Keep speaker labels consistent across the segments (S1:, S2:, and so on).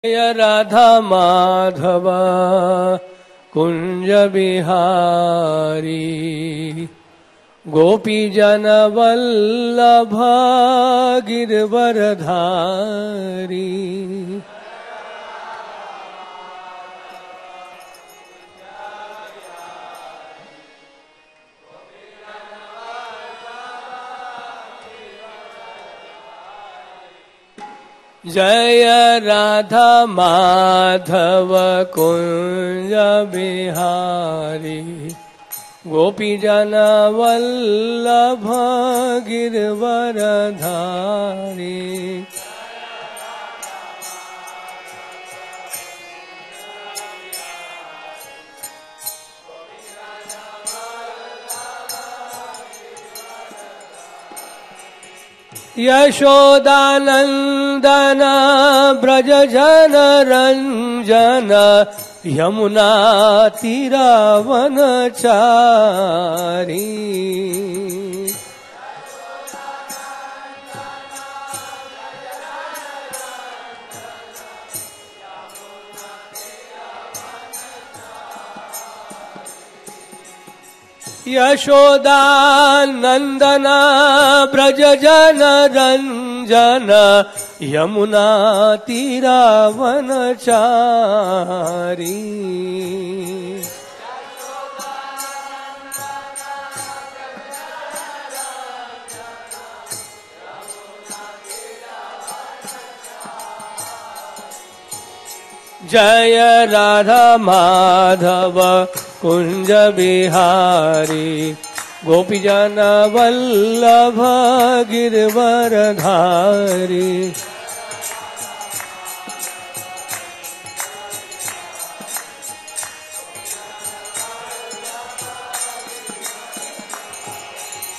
S1: जय राधा माधव कुंज बिहारी गोपी जन वल्लभ गिरवरधारी। जय राधा माधव कुंज बिहारी गोपी जन वल्लभ गिरवरधारी। यशोदानंदन ब्रज जन रंजन यमुना तीरावनचारी। यशोदानंदन ब्रज जन रंजन यमुना तीरावनचारी। जय राधा माधव कुंज बिहारी गोपी जन वल्लभ गिरवरधारी।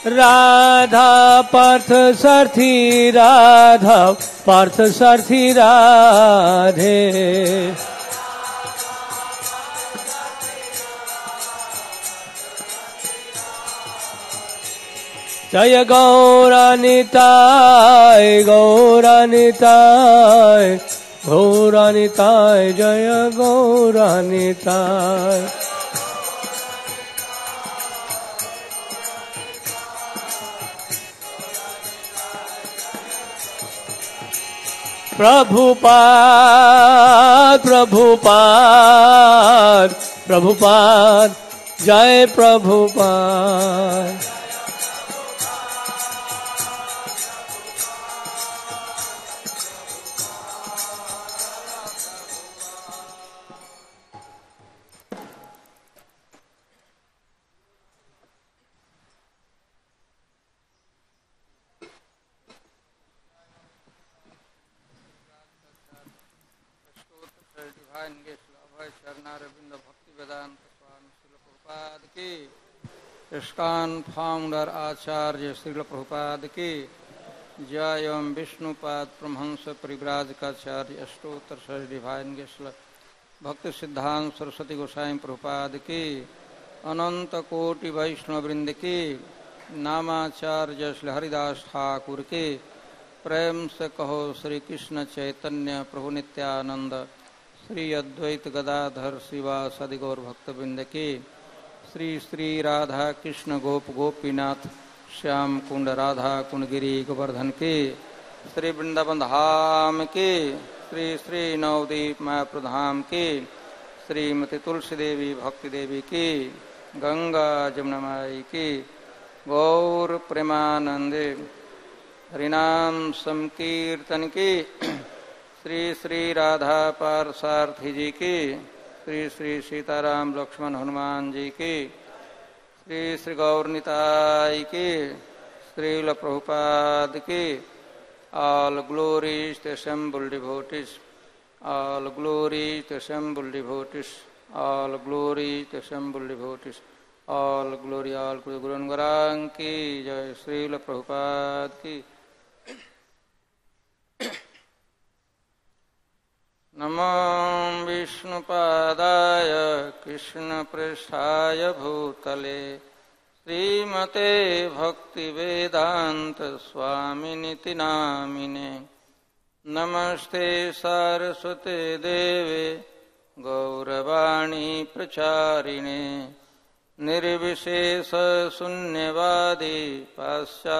S1: राधा पार्थ सारथी राधा पार्थ सारथी राधे। जय गौरानिताय गौरानिताय गौरानिताय जय गौरानिताय। प्रभुपाद प्रभुपाद प्रभुपाद जय प्रभुपाद।
S2: इस्कॉन फाउंडर आचार्य श्रील प्रभुपाद की जय। एवं विष्णुपाद परमहंस परिव्राज काचार्य अष्टोत्तर डिवाइन गेस्ल भक्ति सिद्धांत सरस्वती गोसाई प्रभुपाद की अनंत कोटि वैष्णव वृंद की नामाचार्य श्री हरिदास ठाकुर की प्रेम से कहो श्री कृष्ण चैतन्य प्रभु नित्यानंद श्री अद्वैत गदाधर श्रीवासादि गौर भक्तवृंद की श्री श्री राधा कृष्ण गोप गोपीनाथ श्याम कुंड राधा कुंड गिरी गोवर्धन की श्री वृंदावन धाम की श्री श्री नवदीप मायापुर धाम की श्रीमती तुलसी देवी भक्ति देवी की गंगा जमुना माई की गौर प्रेमानंदे हरिनाम संकीर्तन की श्री श्री राधा पारसारथी जी की श्री श्री सीताराम लक्ष्मण हनुमान जी की श्री श्री गौरनिताय की श्रील प्रभुपाद की। All glories to assembled devotees, all glories to assembled devotees, all glories to assembled devotees, all glory गुरु गौरांग की जय। श्रील प्रभुपाद की। नमो विष्णुपादाय कृष्णपृष्ठाय भूतले श्रीमते भक्तिवेदांत स्वामिनिति नामिने नमस्ते सारस्वते देवे गौरवाणी प्रचारिणे निर्विशेष शून्यवादी पाश्चादेशतारिणे।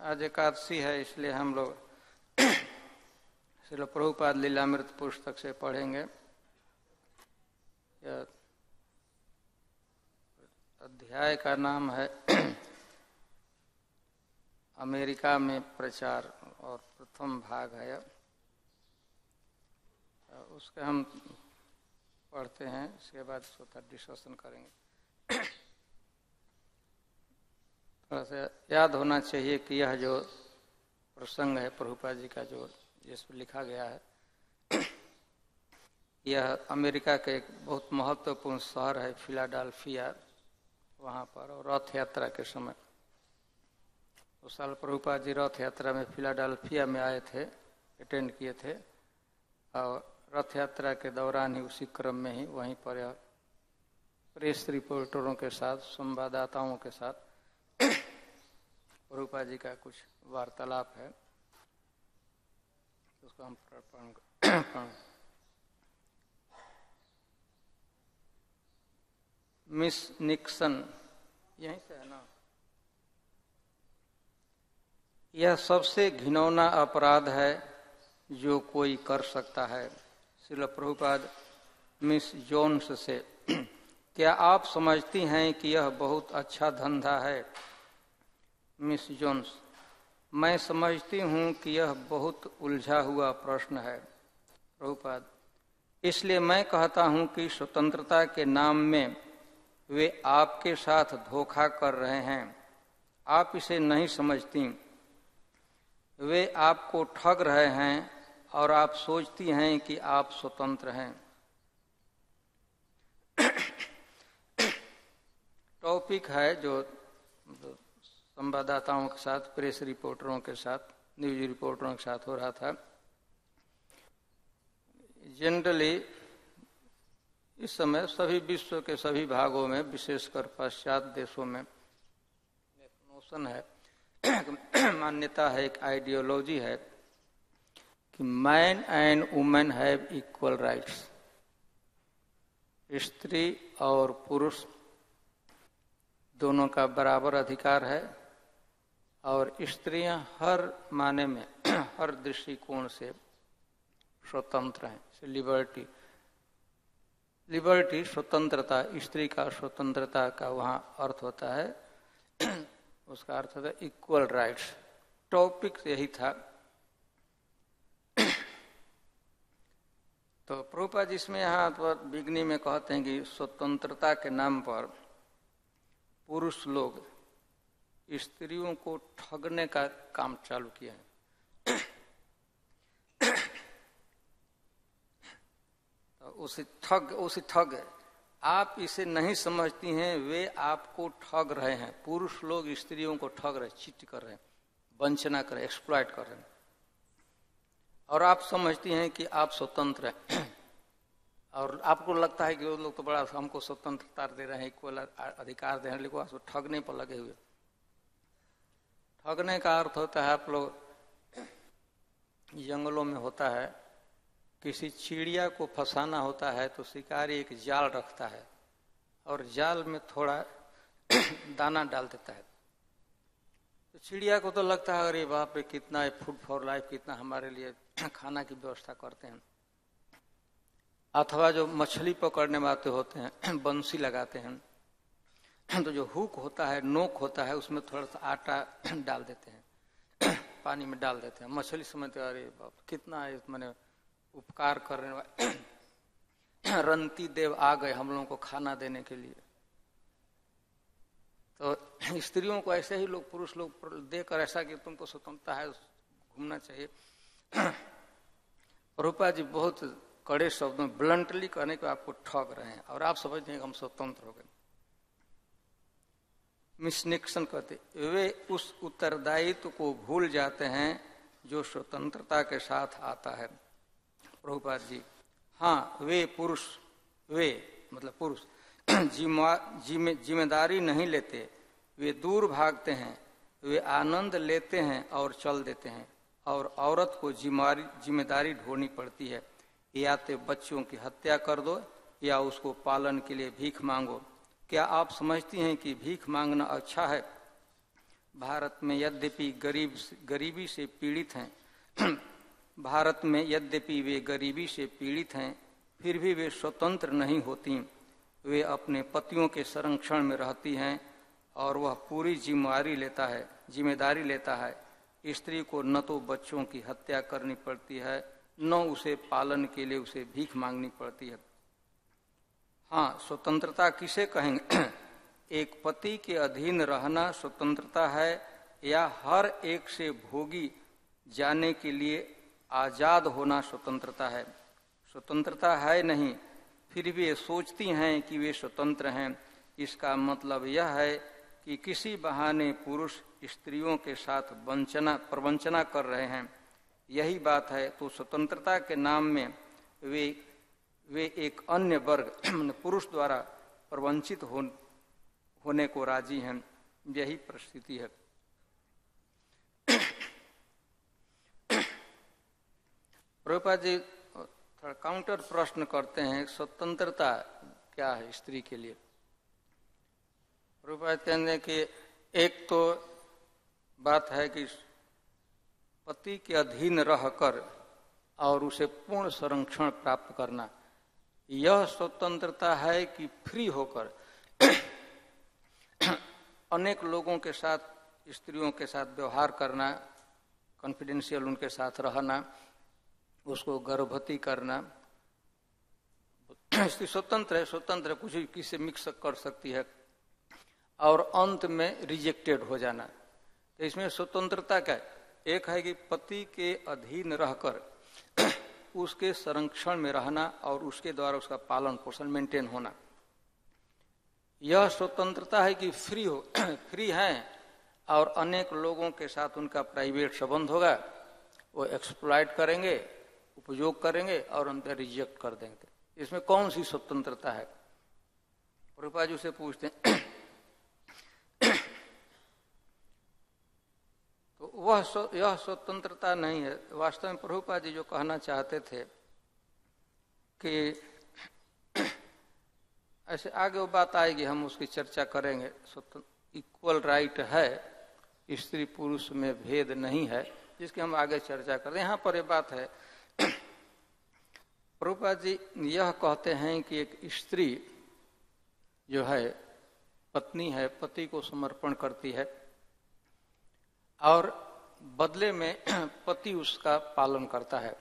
S2: आज एकादशी है, इसलिए हम लोग श्रील प्रभुपाद लीलामृत पुस्तक से पढ़ेंगे। अध्याय का नाम है अमेरिका में प्रचार और प्रथम भाग है। उसके हम पढ़ते हैं, इसके बाद स्वतः डिस्कशन करेंगे। थोड़ा सा याद होना चाहिए कि यह जो प्रसंग है प्रभुपाद जी का जो जिस पर लिखा गया है, यह अमेरिका के एक बहुत महत्वपूर्ण शहर है फिलाडेल्फिया, वहाँ पर। और रथ यात्रा के समय उस साल प्रभुपाद जी रथ यात्रा में फिलाडेल्फिया में आए थे, अटेंड किए थे। और रथ यात्रा के दौरान ही उसी क्रम में ही वहीं पर यह प्रेस रिपोर्टरों के साथ, संवाददाताओं के साथ प्रभुपाद जी का कुछ वार्तालाप है, उसको हम मिस निक्सन, यहीं से है ना। यह सबसे घिनौना अपराध है जो कोई कर सकता है। श्रील प्रभुपाद मिस जोन्स से, क्या आप समझती हैं कि यह बहुत अच्छा धंधा है? मिस जोन्स, मैं समझती हूँ कि यह बहुत उलझा हुआ प्रश्न है प्रभुपाद। इसलिए मैं कहता हूँ कि स्वतंत्रता के नाम में वे आपके साथ धोखा कर रहे हैं। आप इसे नहीं समझती। वे आपको ठग रहे हैं और आप सोचती हैं कि आप स्वतंत्र हैं। टॉपिक है जो संवाददाताओं के साथ, प्रेस रिपोर्टरों के साथ, न्यूज रिपोर्टरों के साथ हो रहा था। जनरली इस समय सभी विश्व के सभी भागों में, विशेषकर पाश्चात्य देशों में एक नोशन है, मान्यता है, एक आइडियोलॉजी है कि man and women have equal rights. स्त्री और पुरुष दोनों का बराबर अधिकार है और स्त्रियां हर माने में, हर दृष्टिकोण से स्वतंत्र हैं। लिबर्टी, लिबर्टी स्वतंत्रता, स्त्री का स्वतंत्रता का वहाँ अर्थ होता है, उसका अर्थ होता है इक्वल राइट्स। टॉपिक यही था। तो प्रभुपाद इसमें यहाँ बिगनी में कहते हैं कि स्वतंत्रता के नाम पर पुरुष लोग स्त्रियों को ठगने का काम चालू किया है। तो उसी ठग आप इसे नहीं समझती हैं, वे आपको ठग रहे हैं। पुरुष लोग स्त्रियों को ठग रहे, चीट कर रहे हैं, वंचना कर रहे, एक्सप्लॉइट कर रहे हैं, और आप समझती हैं कि आप स्वतंत्र हैं। और आपको लगता है कि वो लोग तो बड़ा हमको स्वतंत्रता दे रहे हैं, इक्वल अधिकार दे रहे हैं, लेकिन आप ठगने पर लगे हुए। ठगने का अर्थ होता है, आप लोग जंगलों में होता है, किसी चिड़िया को फंसाना होता है तो शिकारी एक जाल रखता है और जाल में थोड़ा दाना डाल देता है। तो चिड़िया को तो लगता है अरे बाप रे, कितना है फूड फॉर लाइफ, कितना हमारे लिए खाना की व्यवस्था करते हैं। अथवा जो मछली पकड़ने वाले होते हैं, बंसी लगाते हैं, तो जो हुक होता है, नोक होता है, उसमें थोड़ा सा आटा डाल देते हैं, पानी में डाल देते हैं। मछली समझते अरे बाप कितना है, मैंने उपकार करने वाले रंती देव आ गए हम लोगों को खाना देने के लिए। तो स्त्रियों को ऐसे ही लोग, पुरुष लोग देकर ऐसा कि तुमको स्वतंत्रता है, घूमना चाहिए। प्रभुपाद जी बहुत कड़े शब्दों में ब्लंटली कहने को आपको ठग रहे हैं और आप समझते हैं कि हम स्वतंत्र हो गए। मिस निक्सन कहते, वे उस उत्तरदायित्व को भूल जाते हैं जो स्वतंत्रता के साथ आता है। प्रभुपाद जी, हाँ वे पुरुष, वे मतलब पुरुष जिम्मेदारी नहीं लेते, वे दूर भागते हैं, वे आनंद लेते हैं और चल देते हैं। और औरत को जिम्मेदारी ढोनी पड़ती है, या तो बच्चों की हत्या कर दो या उसको पालन के लिए भीख मांगो। क्या आप समझती हैं कि भीख मांगना अच्छा है? भारत में यद्यपि गरीबी से पीड़ित हैं भारत में यद्यपि वे गरीबी से पीड़ित हैं, फिर भी वे स्वतंत्र नहीं होती। वे अपने पतियों के संरक्षण में रहती हैं और वह पूरी जिम्मेदारी लेता है। स्त्री को न तो बच्चों की हत्या करनी पड़ती है, न उसे पालन के लिए उसे भीख मांगनी पड़ती है। हाँ, स्वतंत्रता किसे कहेंगे? एक पति के अधीन रहना स्वतंत्रता है, या हर एक से भोगी जाने के लिए आजाद होना स्वतंत्रता है? स्वतंत्रता है नहीं, फिर भी ये सोचती हैं कि वे स्वतंत्र हैं। इसका मतलब यह है कि किसी बहाने पुरुष स्त्रियों के साथ प्रवंचना कर रहे हैं। यही बात है। तो स्वतंत्रता के नाम में वे एक अन्य वर्ग पुरुष द्वारा प्रवंचित होने को राजी हैं। यही परिस्थिति है। प्रभुपाद जी थोड़ा काउंटर प्रश्न करते हैं, स्वतंत्रता क्या है स्त्री के लिए? प्रभुपाद कहते हैं कि एक तो बात है कि पति के अधीन रहकर और उसे पूर्ण संरक्षण प्राप्त करना, यह स्वतंत्रता है कि फ्री होकर अनेक लोगों के साथ, स्त्रियों के साथ व्यवहार करना, कॉन्फिडेंशियल उनके साथ रहना, उसको गर्भवती करना। स्त्री स्वतंत्र है, कुछ भी किसी मिक्स कर सकती है, और अंत में रिजेक्टेड हो जाना। तो इसमें स्वतंत्रता क्या है? एक है कि पति के अधीन रहकर उसके संरक्षण में रहना और उसके द्वारा उसका पालन पोषण मेंटेन होना, यह स्वतंत्रता है कि फ्री हैं और अनेक लोगों के साथ उनका प्राइवेट संबंध होगा, वो एक्सप्लॉइट करेंगे, उपयोग करेंगे और उनका रिजेक्ट कर देंगे। इसमें कौन सी स्वतंत्रता है? प्रभुपाद जी से पूछते हैं तो यह स्वतंत्रता नहीं है। वास्तव में प्रभुपाद जी जो कहना चाहते थे कि ऐसे आगे वो बात आएगी, हम उसकी चर्चा करेंगे। इक्वल राइट है, स्त्री पुरुष में भेद नहीं है, जिसकी हम आगे चर्चा करें। यहाँ पर ये बात है, प्रभुपाद जी यह कहते हैं कि एक स्त्री जो है पत्नी है, पति को समर्पण करती है और बदले में पति उसका पालन करता है।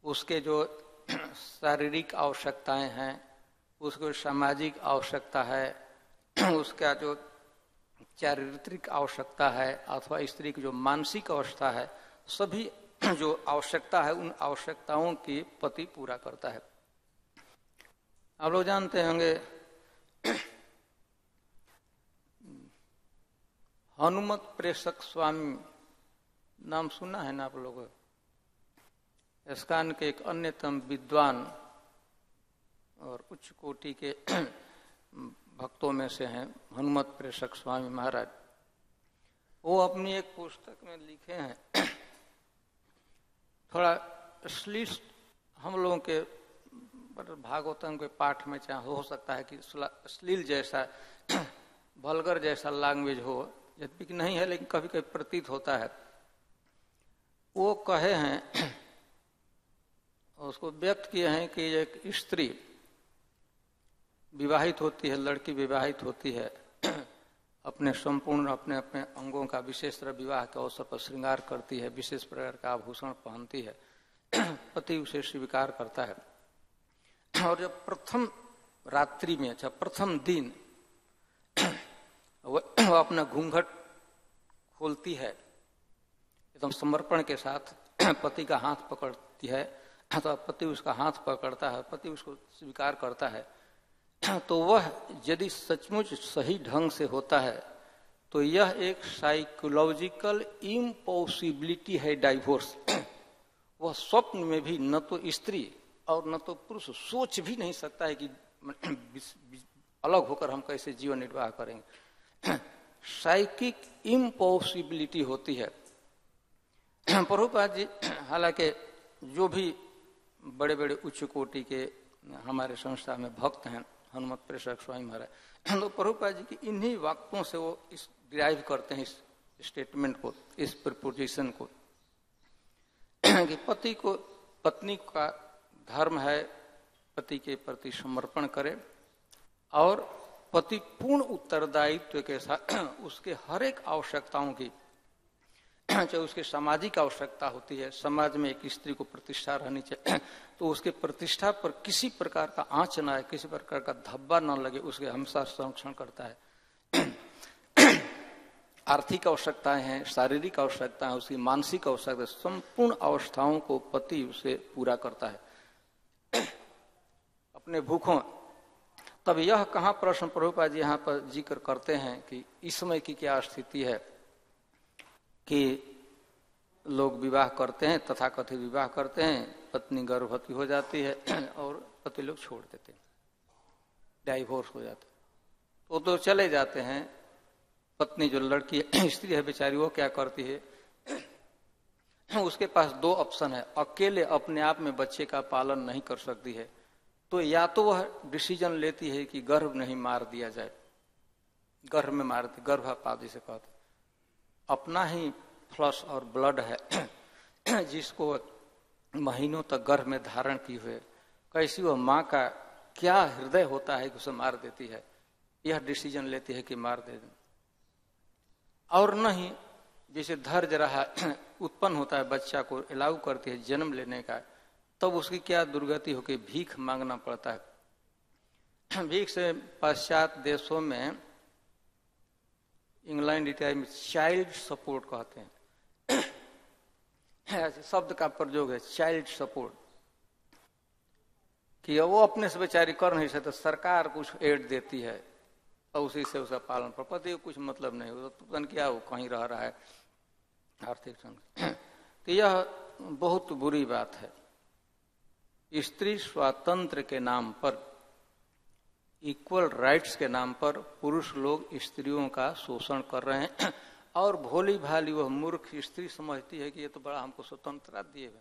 S2: उसके जो शारीरिक आवश्यकताएं हैं, उसको सामाजिक आवश्यकता है, उसका जो चारित्रिक आवश्यकता है अथवा स्त्री की जो मानसिक अवस्था है, सभी जो आवश्यकता है उन आवश्यकताओं की पति पूरा करता है। आप लोग जानते होंगे हनुमत प्रेषक स्वामी नाम सुना है ना आप लोगों? इस्कॉन के एक अन्यतम विद्वान और उच्च कोटि के भक्तों में से हैं हनुमत प्रेषक स्वामी महाराज। वो अपनी एक पुस्तक में लिखे हैं, थोड़ा श्लिष्ट हम लोगों के भागवतम के पाठ में चाहे हो सकता है कि अश्लील जैसा वल्गर जैसा लैंग्वेज हो, यद्यपि कि नहीं है, लेकिन कभी कभी प्रतीत होता है। वो कहे हैं, उसको व्यक्त किए हैं कि एक स्त्री विवाहित होती है, लड़की विवाहित होती है, अपने संपूर्ण अपने अंगों का विशेष तरह विवाह के अवसर पर श्रृंगार करती है, विशेष प्रकार का आभूषण पहनती है, पति उसे स्वीकार करता है। और जब प्रथम रात्रि में, अच्छा प्रथम दिन वह अपना घूंघट खोलती है, एकदम समर्पण के साथ पति का हाथ पकड़ती है, तो पति उसका हाथ पकड़ता है, पति उसको स्वीकार करता है, तो वह यदि सचमुच सही ढंग से होता है तो यह एक साइकोलॉजिकल इम्पॉसिबिलिटी है डाइवोर्स। वह स्वप्न में भी न तो स्त्री और न तो पुरुष सोच भी नहीं सकता है कि अलग होकर हम कैसे जीवन निर्वाह करेंगे। साइकिक इम्पॉसिबिलिटी होती है। प्रभुपाद जी हालांकि जो भी बड़े बड़े उच्च कोटि के हमारे संस्था में भक्त हैं, हनुमत प्रेषक स्वामी महाराज, तो प्रभुपाद जी की इन्हीं वाक्यों से वो इस डिराइव करते हैं इस स्टेटमेंट को, इस प्रपोजिशन को, कि पति को, पत्नी का धर्म है पति के प्रति समर्पण करे और पति पूर्ण उत्तरदायित्व के साथ उसके हर एक आवश्यकताओं की, चाहे उसकी सामाजिक आवश्यकता होती है, समाज में एक स्त्री को प्रतिष्ठा रहनी चाहिए, तो उसके प्रतिष्ठा पर किसी प्रकार का आंच न आए, किसी प्रकार का धब्बा न लगे, उसके हमेशा संरक्षण करता है। आर्थिक आवश्यकताएं हैं, शारीरिक आवश्यकताएं, उसकी मानसिक आवश्यकता, संपूर्ण अवस्थाओं को पति उसे पूरा करता है अपने भूखों। तब यह कहाँ प्रश्न प्रभुपाद जी यहाँ पर जिक्र करते हैं कि इस समय की क्या स्थिति है कि लोग विवाह करते हैं, तथाकथित विवाह करते हैं, पत्नी गर्भवती हो जाती है और पति लोग छोड़ देते हैं, डाइवोर्स हो जाता है, तो चले जाते हैं। पत्नी जो लड़की स्त्री है बेचारी, वो क्या करती है, उसके पास दो ऑप्शन है। अकेले अपने आप में बच्चे का पालन नहीं कर सकती है, तो या तो वह डिसीजन लेती है कि गर्भ नहीं मार दिया जाए, गर्भ में मार दी, गर्भपात जिसे कहते, अपना ही फ्लश और ब्लड है जिसको महीनों तक गर्भ में धारण की हुए, कैसी वह माँ का क्या हृदय होता है कि उसे मार देती है, यह डिसीजन लेती है कि मार दे दें। और नहीं, जैसे धैर्य रहा उत्पन्न होता है, बच्चा को अलाउ करती है जन्म लेने का, तब उसकी क्या दुर्गति होकर भीख मांगना पड़ता है। भीख से पाश्चात्य देशों में, इंग्लैंड इत्यादि में चाइल्ड सपोर्ट कहते हैं, ऐसे शब्द का प्रयोग है, चाइल्ड सपोर्ट, कि वो अपने से बेचारी कर नहीं सकते, सरकार कुछ एड देती है और उसी से उसका पालन पर, पति को कुछ मतलब नहीं, वो क्या वो कहीं रह रहा है आर्थिक संग। तो यह बहुत बुरी बात है। स्त्री स्वातंत्र के नाम पर, इक्वल राइट्स के नाम पर पुरुष लोग स्त्रियों का शोषण कर रहे हैं, और भोली भाली वह मूर्ख स्त्री समझती है कि ये तो बड़ा हमको स्वतंत्रता दिए हुए।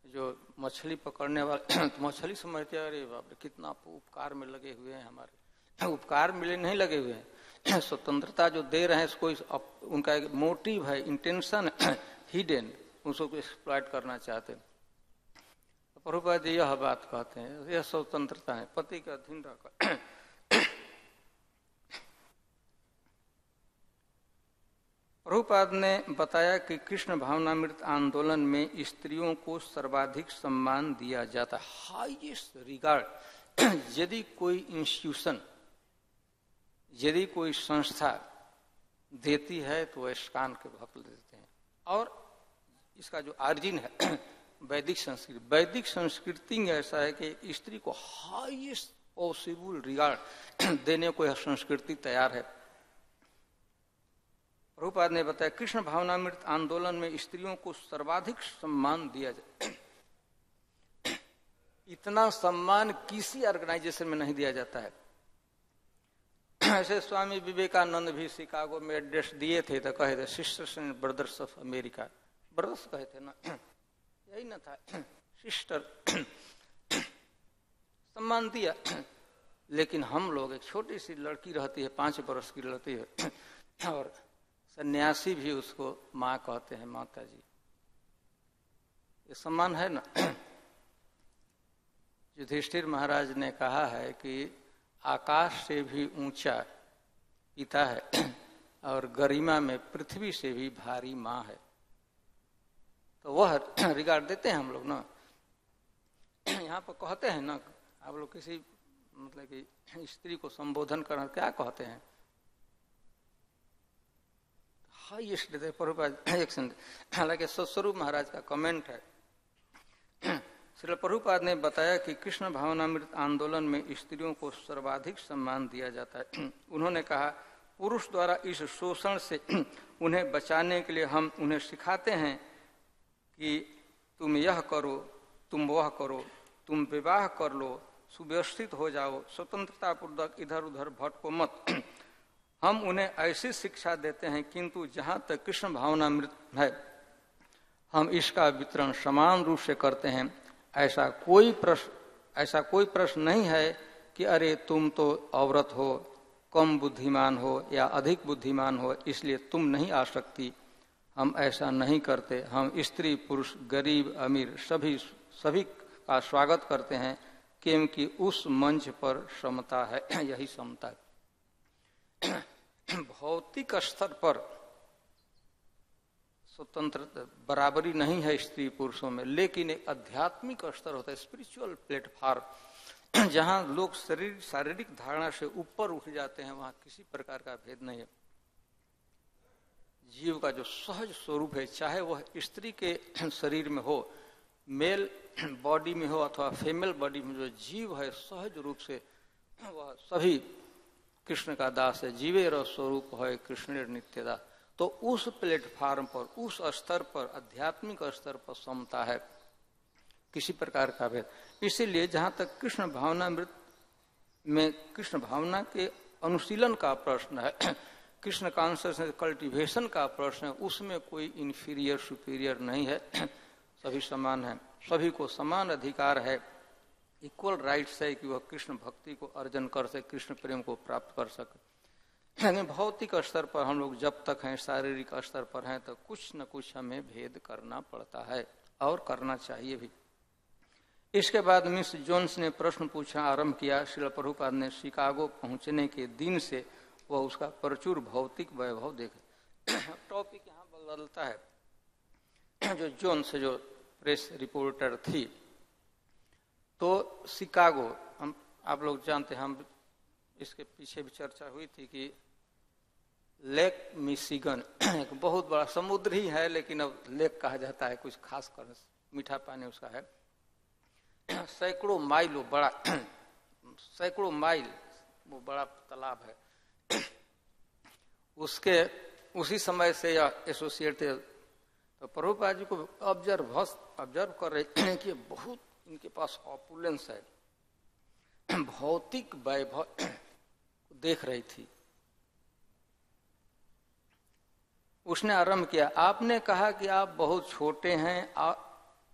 S2: जो मछली पकड़ने वाले मछली समझते हैं, अरे बाप रे कितना उपकार में लगे हुए हैं, हमारे उपकार मिले नहीं लगे हुए हैं, स्वतंत्रता जो दे रहे हैं इसको, उनका एक मोटिव है, इंटेंशन हिडन, उसको एक्सप्लॉइट करना चाहते हैं। प्रभुपाद जी यह बात कहते हैं, यह स्वतंत्रता है, पति का अधीन रहकर। प्रभुपाद ने बताया कि कृष्ण भावनामृत आंदोलन में स्त्रियों को सर्वाधिक सम्मान दिया जाता है, हाईएस्ट रिगार्ड। यदि कोई इंस्टीट्यूशन, यदि कोई संस्था देती है तो वह स्कान के भक्त देते हैं। और इसका जो आर्जिन है वैदिक संस्कृति, वैदिक संस्कृति में ऐसा है कि स्त्री को हाईएस्ट पॉसिबल रिगार्ड देने को यह संस्कृति तैयार है। प्रभुपाद ने बताया कृष्ण भावनामृत आंदोलन में स्त्रियों को सर्वाधिक सम्मान दिया जाए। इतना सम्मान किसी ऑर्गेनाइजेशन में नहीं दिया जाता है। ऐसे स्वामी विवेकानंद भी शिकागो में एड्रेस दिए थे, तो कहे थे sisters and brothers of America, brothers कहे थे ना, यही ना था, सिस्टर सम्मान दिया। लेकिन हम लोग, एक छोटी सी लड़की रहती है, 5 वर्ष की लड़की है, और सन्यासी भी उसको माँ कहते हैं, माता जी, ये सम्मान है ना। युधिष्ठिर महाराज ने कहा है कि आकाश से भी ऊंचा पिता है और गरिमा में पृथ्वी से भी भारी माँ है, तो वह रिगार्ड देते हैं हम लोग ना। यहाँ पर कहते हैं ना, आप लोग किसी मतलब कि स्त्री को संबोधन करना क्या कहते हैं, हाईएस्ट देते प्रभुपाद। हालांकि सत्स्वरूप महाराज का कमेंट है, श्रील प्रभुपाद ने बताया कि कृष्ण भावनामृत आंदोलन में स्त्रियों को सर्वाधिक सम्मान दिया जाता है। उन्होंने कहा, पुरुष द्वारा इस शोषण से उन्हें बचाने के लिए हम उन्हें सिखाते हैं कि तुम यह करो, तुम वह करो, तुम विवाह कर लो, सुव्यवस्थित हो जाओ, स्वतंत्रता पूर्वक इधर उधर भटको मत। हम उन्हें ऐसी शिक्षा देते हैं, किंतु जहाँ तक कृष्ण भावनामृत है हम इसका वितरण समान रूप से करते हैं। ऐसा कोई प्रश्न नहीं है कि अरे तुम तो औरत हो, कम बुद्धिमान हो या अधिक बुद्धिमान हो, इसलिए तुम नहीं आ सकती। हम ऐसा नहीं करते। हम स्त्री पुरुष गरीब अमीर सभी का स्वागत करते हैं, क्योंकि उस मंच पर समता है। यही समता है। भौतिक स्तर पर स्वतंत्र बराबरी नहीं है स्त्री पुरुषों में, लेकिन एक आध्यात्मिक स्तर होता है, स्पिरिचुअल प्लेटफॉर्म, जहां लोग शारीरिक धारणा से ऊपर उठ जाते हैं, वहां किसी प्रकार का भेद नहीं है। जीव का जो सहज स्वरूप है, चाहे वह स्त्री के शरीर में हो, मेल बॉडी में हो अथवा फीमेल बॉडी में, जो जीव है सहज रूप से वह सभी कृष्ण का दास है। जीवेर स्वरूप है कृष्ण नित्यदा। तो उस प्लेटफॉर्म पर, उस स्तर पर, आध्यात्मिक स्तर पर समता है, किसी प्रकार का भेद। इसीलिए जहां तक कृष्ण भावनामृत में कृष्ण भावना के अनुशीलन का प्रश्न है, कृष्ण कॉन्शियसनेस कल्टीवेशन का प्रश्न है, उसमें कोई इंफीरियर सुपीरियर नहीं है। सभी समान है, सभी को समान अधिकार है, इक्वल राइट्स है कि वह कृष्ण भक्ति को अर्जन कर सके, कृष्ण प्रेम को प्राप्त कर सके। लेकिन भौतिक स्तर पर हम लोग जब तक हैं, शारीरिक स्तर पर हैं, तो कुछ न कुछ हमें भेद करना पड़ता है और करना चाहिए भी। इसके बाद मिस जोन्स ने प्रश्न पूछना आरंभ किया। श्रील प्रभुपाद ने शिकागो पहुंचने के दिन से वह उसका प्रचुर भौतिक वैभव देखे। टॉपिक यहाँ बदलता है। जो जोन्स जो प्रेस रिपोर्टर थी, तो शिकागो, हम आप लोग जानते हैं, हम इसके पीछे भी चर्चा हुई थी कि लेक मिशिगन एक बहुत बड़ा समुद्र ही है, लेकिन अब लेक कहा जाता है, कुछ खास कर मीठा पानी उसका है। सैकड़ों माइल वो बड़ा सैकड़ों माइल वो बड़ा तालाब है। उसके उसी समय से यह एसोसिएटेड, तो प्रभुपाद जी को ऑब्जर्व कर रहे हैं कि बहुत इनके पास ऑपुलेंस है, भौतिक वैभव देख रही थी। उसने आरंभ किया, आपने कहा कि आप बहुत छोटे हैं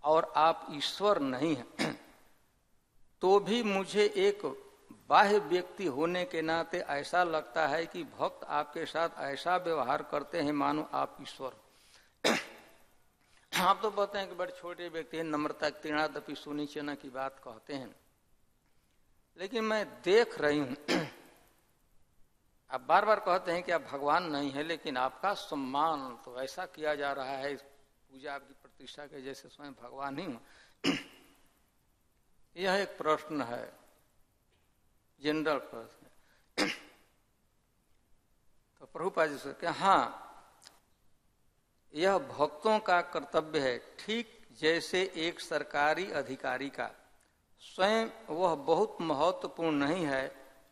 S2: और आप ईश्वर नहीं हैं, तो भी मुझे एक बाह्य व्यक्ति होने के नाते ऐसा लगता है कि भक्त आपके साथ ऐसा व्यवहार करते हैं मानो आप ईश्वर हो। आप तो कहते हैं कि बड़े छोटे व्यक्ति हैं, नम्रता तीर्णादपि सुनिचना की बात कहते हैं, लेकिन मैं देख रही हूं, आप बार बार कहते हैं कि आप भगवान नहीं है, लेकिन आपका सम्मान तो ऐसा किया जा रहा है, पूजा आपकी प्रतिष्ठा के जैसे स्वयं भगवान ही हूं। यह एक प्रश्न है, जनरल प्रश्न। तो प्रभुपाद जी से क्या, हाँ यह भक्तों का कर्तव्य है, ठीक जैसे एक सरकारी अधिकारी का। स्वयं वह बहुत महत्वपूर्ण नहीं है,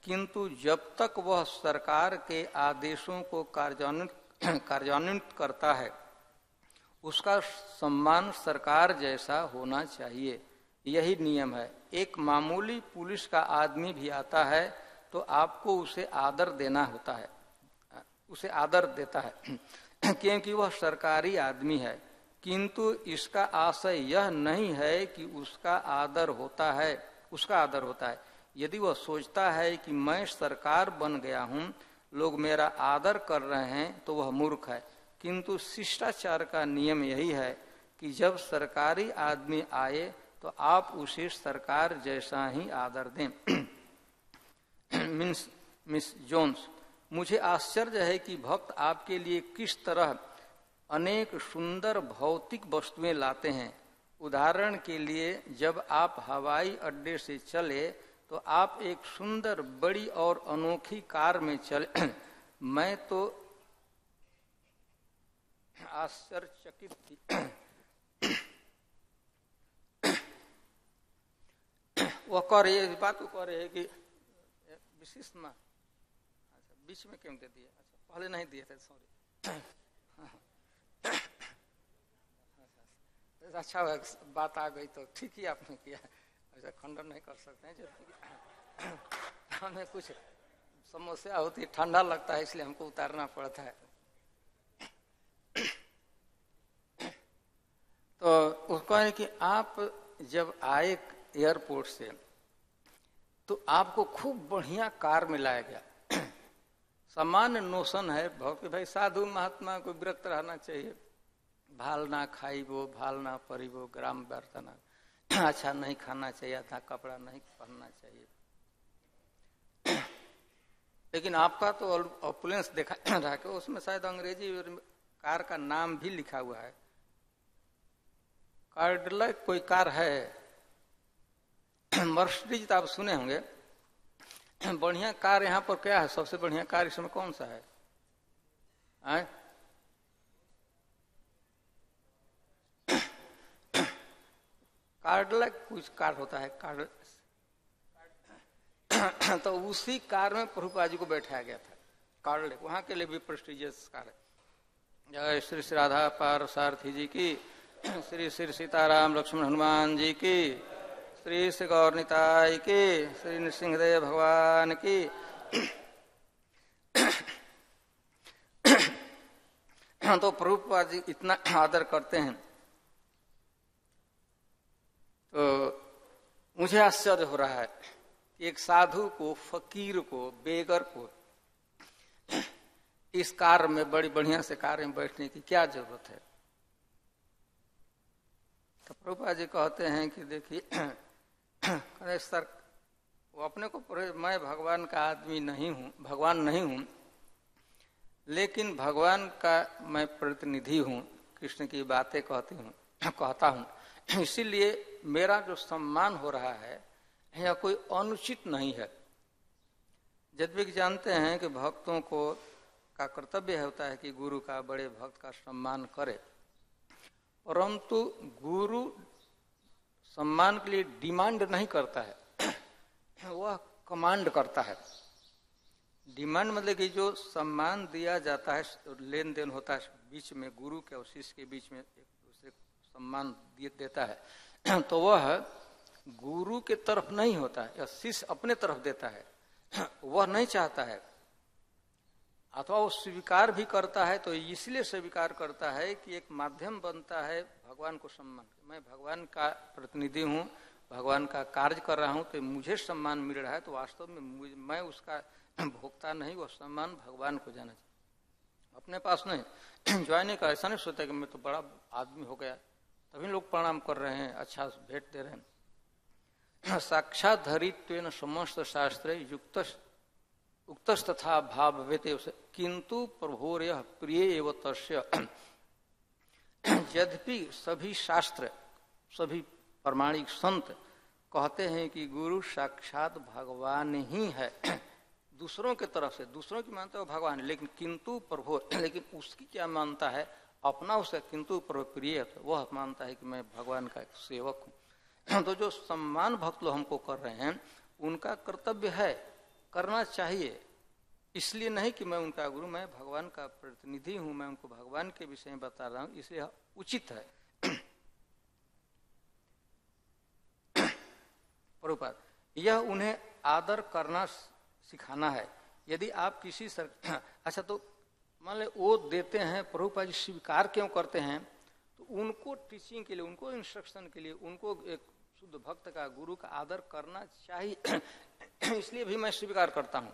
S2: किंतु जब तक वह सरकार के आदेशों को कार्यान्वित करता है, उसका सम्मान सरकार जैसा होना चाहिए। यही नियम है। एक मामूली पुलिस का आदमी भी आता है तो आपको उसे आदर देना होता है, उसे आदर देता है, क्योंकि वह सरकारी आदमी है। किंतु इसका आशय यह नहीं है कि उसका आदर होता है। यदि वह सोचता है कि मैं सरकार बन गया हूं, लोग मेरा आदर कर रहे हैं, तो वह मूर्ख है। किंतु शिष्टाचार का नियम यही है कि जब सरकारी आदमी आए तो आप उसे सरकार जैसा ही आदर दें। मिस जोन्स, मुझे आश्चर्य है कि भक्त आपके लिए किस तरह अनेक सुंदर भौतिक वस्तुएं लाते हैं। उदाहरण के लिए, जब आप हवाई अड्डे से चले तो आप एक सुंदर बड़ी और अनोखी कार में चले। मैं तो आश्चर्यचकित थी। वह कह रही है, इस बात को कह रहे हैं कि विशिष्ट में, अच्छा बीच में क्यों दे दिए, अच्छा पहले नहीं दिए थे, सॉरी। अच्छा बात आ गई तो ठीक ही आपने किया। ऐसा खंडन नहीं कर सकते हैं, जब हमें कुछ समस्या होती है, ठंडा लगता है, इसलिए हमको उतारना पड़ता है। तो उसको है कि आप जब आए एयरपोर्ट से तो आपको खूब बढ़िया कार मिलाया गया। सामान्य नोशन है कि भाई साधु महात्मा को विरक्त रहना चाहिए, भाल ना खाइबो भाल ना परिबो ग्राम बर्तना, अच्छा नहीं खाना चाहिए, अच्छा कपड़ा नहीं पहनना चाहिए। लेकिन आपका तो ऑपुलेंस देखा रहा कि उसमें शायद अंग्रेजी कार का नाम भी लिखा हुआ है। कार्डलैक कोई कार है, मर्सिडीज तो आप सुने होंगे। बढ़िया कार यहाँ पर क्या है? सबसे बढ़िया कार इसमें कौन सा है? कार्डलैक कुछ कार होता है, कार्ड तो उसी कार में प्रभुपाद जी को बैठाया गया था। कार्डलैक वहां के लिए भी प्रेस्टिजियस कार है। जय श्री श्री राधा पारसारथी जी की, श्री श्री सीताराम लक्ष्मण हनुमान जी की, श्री श्री गौरनिताई की, श्री नृसिंहदेव भगवान की। तो प्रभुपाद जी इतना आदर करते हैं, तो मुझे आश्चर्य हो रहा है कि एक साधु को, फकीर को, बेगर को इस कार में, बड़ी बढ़िया से कार में बैठने की क्या जरूरत है? तो प्रभुपाद जी कहते हैं कि देखिए सर, वो अपने को, मैं भगवान का आदमी नहीं हूं, भगवान नहीं हूं, लेकिन भगवान का मैं प्रतिनिधि हूं, कृष्ण की बातें कहता हूं, इसीलिए मेरा जो सम्मान हो रहा है यह कोई अनुचित नहीं है। यद्यपि जानते हैं कि भक्तों को का कर्तव्य होता है कि गुरु का, बड़े भक्त का सम्मान करे, परंतु गुरु सम्मान के लिए डिमांड नहीं करता है, वह कमांड करता है। डिमांड मतलब कि जो सम्मान दिया जाता है, लेन देन होता है बीच में, गुरु के और शिष्य के बीच में एक दूसरे को सम्मान देता है, तो वह गुरु के तरफ नहीं होता है, या शिष्य अपने तरफ देता है, वह नहीं चाहता है। अथवा वो स्वीकार भी करता है तो इसलिए स्वीकार करता है कि एक माध्यम बनता है भगवान को सम्मान। मैं भगवान का प्रतिनिधि हूँ, भगवान का कार्य कर रहा हूँ, तो मुझे सम्मान मिल रहा है, तो वास्तव में मैं उसका भोक्ता नहीं, वह सम्मान भगवान को जाना चाहिए, अपने पास नहीं। ज्वाइने का ऐसा नहीं सोचता कि मैं तो बड़ा आदमी हो गया, तभी लोग प्रणाम कर रहे हैं, अच्छा भेंट दे रहे हैं। साक्षात धरित्वेन समस्त शास्त्रे युक्त उक्तस्तथा भाव वेते, किंतु प्रभोर्य प्रिय एव तस्य। यद्यपि सभी शास्त्र, सभी प्रमाणिक संत कहते हैं कि गुरु साक्षात भगवान ही है, दूसरों के तरफ से, दूसरों की मानते हो भगवान, लेकिन किंतु प्रभो, लेकिन उसकी क्या मानता है? अपना उसका किंतु प्रभो प्रिय, वह मानता है कि मैं भगवान का सेवक हूँ। तो जो सम्मान भक्त लोग हमको कर रहे हैं, उनका कर्तव्य है, करना चाहिए। इसलिए नहीं कि मैं उनका गुरु, मैं भगवान का प्रतिनिधि हूं, मैं उनको भगवान के विषय में बता रहा हूं, इसलिए उचित है। प्रभुपाद, यह उन्हें आदर करना सिखाना है। यदि आप किसी अच्छा, तो मान ले वो देते हैं, प्रभुपाद जी स्वीकार क्यों करते हैं? तो उनको टीचिंग के लिए, उनको इंस्ट्रक्शन के लिए, उनको एक शुद्ध भक्त का, गुरु का आदर करना चाहिए, इसलिए भी मैं स्वीकार करता हूं।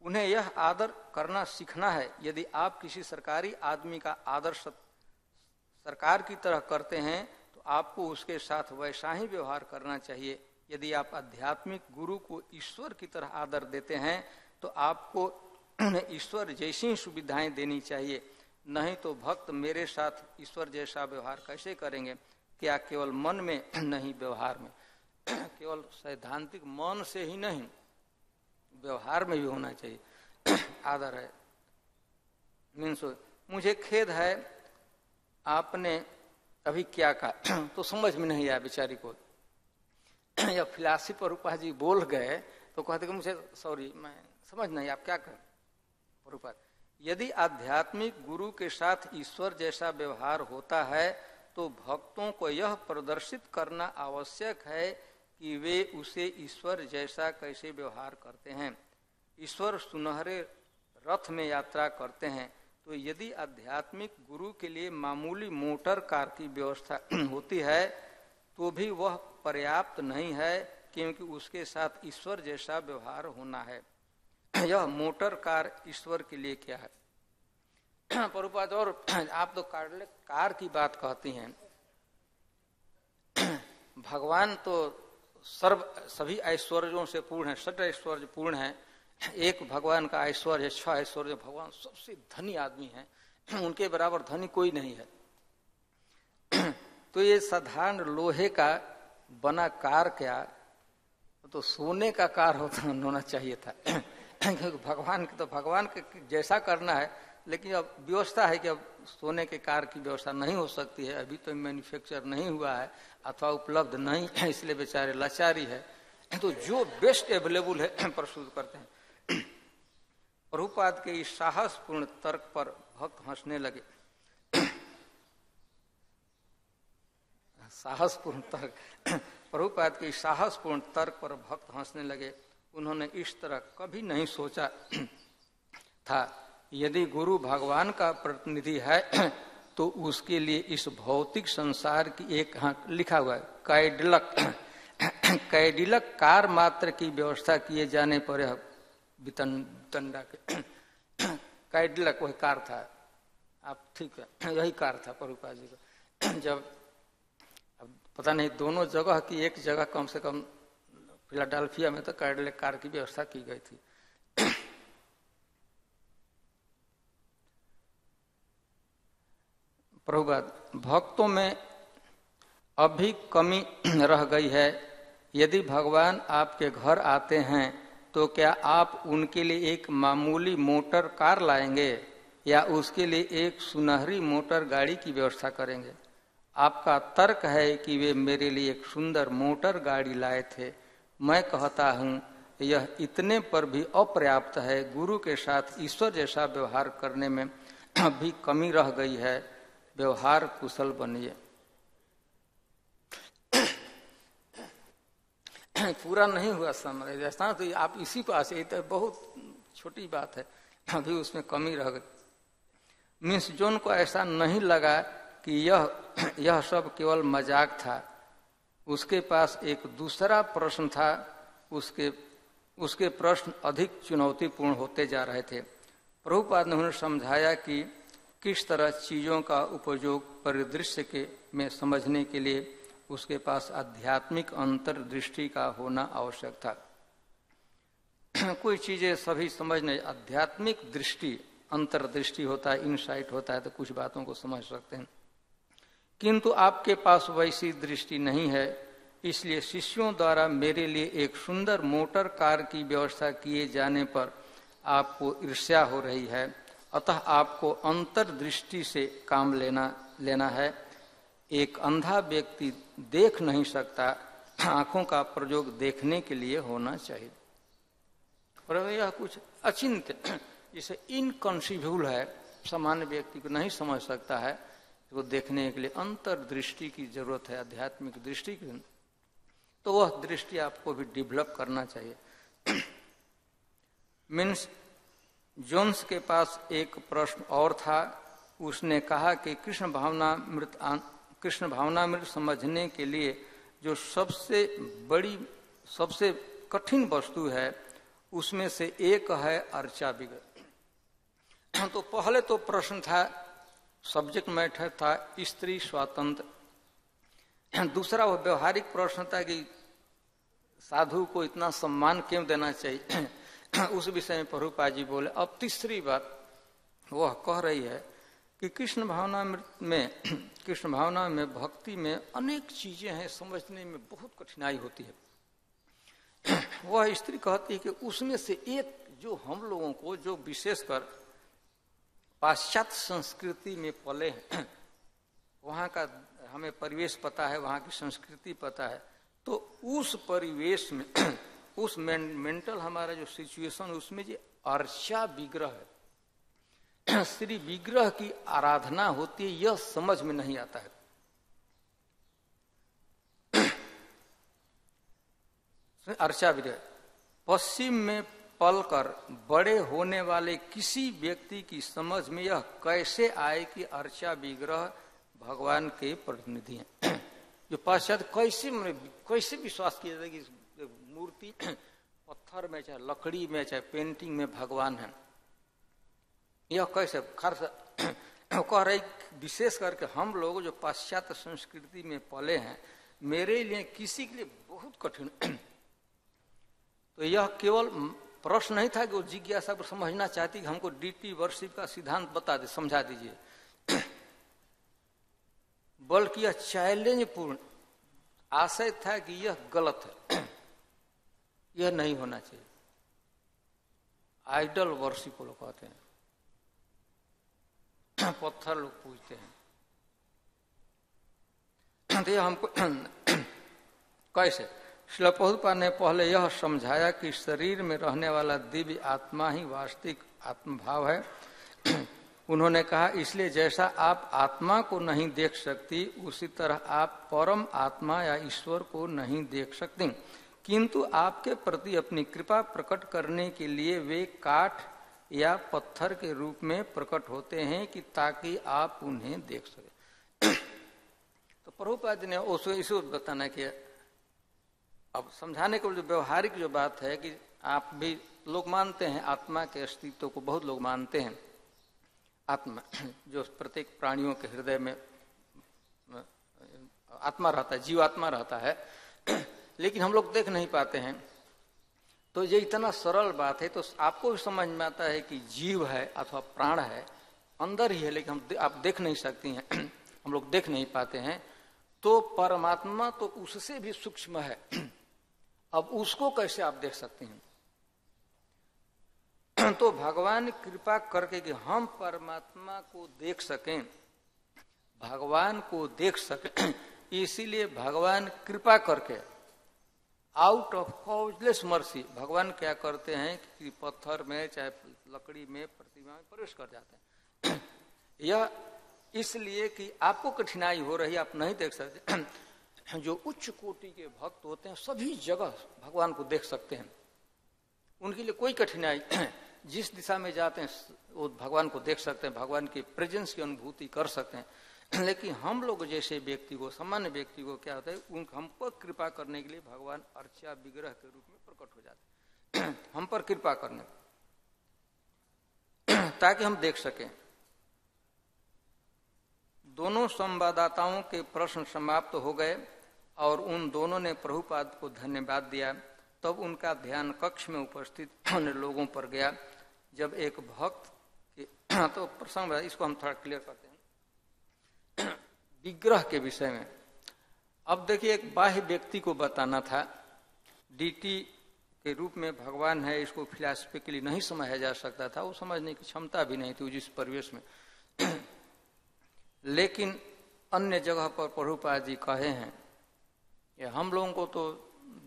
S2: उन्हें यह आदर करना सीखना है। यदि आप किसी सरकारी आदमी का आदर सरकार की तरह करते हैं तो आपको उसके साथ वैसा ही व्यवहार करना चाहिए। यदि आप आध्यात्मिक गुरु को ईश्वर की तरह आदर देते हैं तो आपको उन्हें ईश्वर जैसी सुविधाएं देनी चाहिए, नहीं तो भक्त मेरे साथ ईश्वर जैसा व्यवहार कैसे करेंगे? क्या केवल मन में नहीं, व्यवहार में, केवल सैद्धांतिक मन से ही नहीं, व्यवहार में भी होना चाहिए आदर है। मीन्स मुझे खेद है आपने अभी क्या कहा तो समझ में नहीं आया बेचारी को, या फिलासी प्रभुपाद जी बोल गए तो कहते कि मुझे सॉरी, मैं समझ नहीं आप क्या कहें। प्रभुपाद, यदि आध्यात्मिक गुरु के साथ ईश्वर जैसा व्यवहार होता है तो भक्तों को यह प्रदर्शित करना आवश्यक है कि वे उसे ईश्वर जैसा कैसे व्यवहार करते हैं। ईश्वर सुनहरे रथ में यात्रा करते हैं, तो यदि आध्यात्मिक गुरु के लिए मामूली मोटर कार की व्यवस्था होती है तो भी वह पर्याप्त नहीं है, क्योंकि उसके साथ ईश्वर जैसा व्यवहार होना है। यह मोटर कार ईश्वर के लिए क्या है? प्रभुपाद, और आप तो कार की बात कहती हैं। भगवान तो सभी ऐश्वर्यों से पूर्ण है, षट ऐश्वर्य पूर्ण है। एक भगवान का ऐश्वर्य, 6 ऐश्वर्य, भगवान सबसे धनी आदमी है, उनके बराबर धनी कोई नहीं है। तो ये साधारण लोहे का बना कार क्या, तो सोने का कार होना चाहिए था। क्योंकि भगवान के जैसा करना है, लेकिन अब व्यवस्था है कि अब सोने के कार की व्यवस्था नहीं हो सकती है, अभी तो मैन्युफैक्चर नहीं हुआ है अथवा उपलब्ध नहीं है, इसलिए बेचारे लाचारी है। तो जो बेस्ट अवेलेबल है प्रस्तुत करते हैं। प्रभुपाद के इस साहसपूर्ण तर्क पर भक्त हंसने लगे। प्रभुपाद के साहसपूर्ण तर्क पर भक्त हंसने लगे। उन्होंने इस तरह कभी नहीं सोचा था, यदि गुरु भगवान का प्रतिनिधि है तो उसके लिए इस भौतिक संसार की एक, हाँ लिखा हुआ है, कैडिलक कार मात्र की व्यवस्था किए जाने पर यह बितंडा के कैडिलक वही कार था। आप ठीक है, यही कार था प्रभुपाद जी का। जब अब पता नहीं दोनों जगह की, एक जगह कम से कम फिलाडेल्फिया में तो कैडिलक कार की व्यवस्था की गई थी। प्रभुपाद, भक्तों में अभी कमी रह गई है। यदि भगवान आपके घर आते हैं तो क्या आप उनके लिए एक मामूली मोटर कार लाएंगे या उसके लिए एक सुनहरी मोटर गाड़ी की व्यवस्था करेंगे? आपका तर्क है कि वे मेरे लिए एक सुंदर मोटर गाड़ी लाए थे। मैं कहता हूँ यह इतने पर भी अपर्याप्त है। गुरु के साथ ईश्वर जैसा व्यवहार करने में अभी कमी रह गई है। व्यवहार कुशल बनिए। पूरा नहीं हुआ समझ जैसा, तो आप इसी पास, ये तो बहुत छोटी बात है, अभी उसमें कमी रह गई। मिस जॉन को ऐसा नहीं लगा कि यह सब केवल मजाक था। उसके पास एक दूसरा प्रश्न था। उसके प्रश्न अधिक चुनौतीपूर्ण होते जा रहे थे। प्रभुपाद ने उन्हें समझाया कि किस तरह चीजों का उपयोग परिदृश्य में समझने के लिए उसके पास आध्यात्मिक अंतर्दृष्टि का होना आवश्यक था। कोई चीजें सभी समझने, आध्यात्मिक दृष्टि, अंतर्दृष्टि होता है, इनसाइट होता है, तो कुछ बातों को समझ सकते हैं, किंतु आपके पास वैसी दृष्टि नहीं है। इसलिए शिष्यों द्वारा मेरे लिए एक सुंदर मोटर कार की व्यवस्था किए जाने पर आपको ईर्ष्या हो रही है। अतः आपको अंतर्दृष्टि से काम लेना है। एक अंधा व्यक्ति देख नहीं सकता, आंखों का प्रयोग देखने के लिए होना चाहिए। और यह कुछ अचिंत्य, जिसे इनकंसीवेबल है, सामान्य व्यक्ति को नहीं समझ सकता है, वो देखने के लिए अंतर्दृष्टि की जरूरत है, आध्यात्मिक दृष्टि की। तो वह दृष्टि आपको भी डेवलप करना चाहिए। मीन्स जोन्स के पास एक प्रश्न और था। उसने कहा कि कृष्ण भावनामृत समझने के लिए जो सबसे बड़ी, सबसे कठिन वस्तु है, उसमें से एक है अर्चा विग्रह। तो पहले तो प्रश्न था, सब्जेक्ट मैटर था स्त्री स्वातंत्र। दूसरा वो व्यवहारिक प्रश्न था कि साधु को इतना सम्मान क्यों देना चाहिए, उस विषय में प्रभुपाद जी बोले। अब तीसरी बात वह कह रही है कि कृष्ण भावना में भक्ति में अनेक चीजें हैं, समझने में बहुत कठिनाई होती है। वह स्त्री कहती है कि उसमें से एक जो हम लोगों को, जो विशेषकर पाश्चात्य संस्कृति में पले हैं, वहाँ का हमें परिवेश पता है, वहाँ की संस्कृति पता है, तो उस परिवेश में उस मेंटल हमारा जो सिचुएशन, उसमें जो अर्चा विग्रह है, श्री विग्रह की आराधना होती है, यह समझ में नहीं आता है। अर्चा विग्रह पश्चिम में पलकर बड़े होने वाले किसी व्यक्ति की समझ में यह कैसे आए कि अर्चा विग्रह भगवान के प्रतिनिधि हैं। जो पाश्चात्य कैसे विश्वास किया जाए कि मूर्ति पत्थर में चाहे लकड़ी में चाहे पेंटिंग में भगवान है, यह कैसे कह रहे विशेष करके हम लोग जो पाश्चात्य संस्कृति में पले हैं, मेरे लिए किसी के लिए बहुत कठिन। तो यह केवल प्रश्न नहीं था कि वो जिज्ञासा पर समझना चाहती कि हमको डीटी वर्शिप का सिद्धांत बता दे, समझा दीजिए, बल्कि यह चैलेंज पूर्ण आशय था कि यह गलत है, यह नहीं होना चाहिए। आइडल वर्शिप लोग कहते हैं, पत्थर लोग पूजते हैं। तो यह हमको कैसे श्रील प्रभुपाद ने पहले यह समझाया कि शरीर में रहने वाला दिव्य आत्मा ही वास्तविक आत्मभाव है। उन्होंने कहा इसलिए जैसा आप आत्मा को नहीं देख सकती, उसी तरह आप परम आत्मा या ईश्वर को नहीं देख सकती, किंतु आपके प्रति अपनी कृपा प्रकट करने के लिए वे काठ या पत्थर के रूप में प्रकट होते हैं कि ताकि आप उन्हें देख सके। तो प्रभुपाद ने उसको इसे बताना कि अब समझाने को जो व्यवहारिक जो बात है कि आप भी लोग मानते हैं आत्मा के अस्तित्व को, बहुत लोग मानते हैं आत्मा जो प्रत्येक प्राणियों के हृदय में आत्मा रहता है, जीवात्मा रहता है, लेकिन हम लोग देख नहीं पाते हैं। तो ये इतना सरल बात है, तो आपको भी समझ में आता है कि जीव है अथवा प्राण है, अंदर ही है, लेकिन आप देख नहीं सकती हैं, हम लोग देख नहीं पाते हैं। तो परमात्मा तो उससे भी सूक्ष्म है, अब उसको कैसे आप देख सकते हैं? तो भगवान कृपा करके कि हम परमात्मा को देख सकें, भगवान को देख सकें, इसीलिए भगवान कृपा करके आउट ऑफ कॉजलेस मर्सी भगवान क्या करते हैं कि पत्थर में चाहे लकड़ी में प्रतिमा में प्रवेश कर जाते हैं। यह इसलिए कि आपको कठिनाई हो रही, आप नहीं देख सकते। जो उच्च कोटि के भक्त होते हैं सभी जगह भगवान को देख सकते हैं, उनके लिए कोई कठिनाई, जिस दिशा में जाते हैं वो भगवान को देख सकते हैं, भगवान की प्रेजेंस की अनुभूति कर सकते हैं। लेकिन हम लोग जैसे व्यक्ति को, सामान्य व्यक्ति को क्या होता है, हम पर कृपा करने के लिए भगवान अर्चा विग्रह के रूप में प्रकट हो जाते हैं हम पर कृपा करने, ताकि हम देख सकें। दोनों संवाददाताओं के प्रश्न समाप्त हो गए और उन दोनों ने प्रभुपाद को धन्यवाद दिया। तब उनका ध्यान कक्ष में उपस्थित लोगों पर गया। जब एक भक्त के तो प्रसंग, इसको हम थोड़ा क्लियर करते हैं विग्रह के विषय में। अब देखिए, एक बाह्य व्यक्ति को बताना था, डीटी के रूप में भगवान है, इसको फिलॉसफिकली नहीं समझा जा सकता था, वो समझने की क्षमता भी नहीं थी जिस परिवेश में। लेकिन अन्य जगह पर प्रभुपाद जी कहे हैं, ये हम लोगों को तो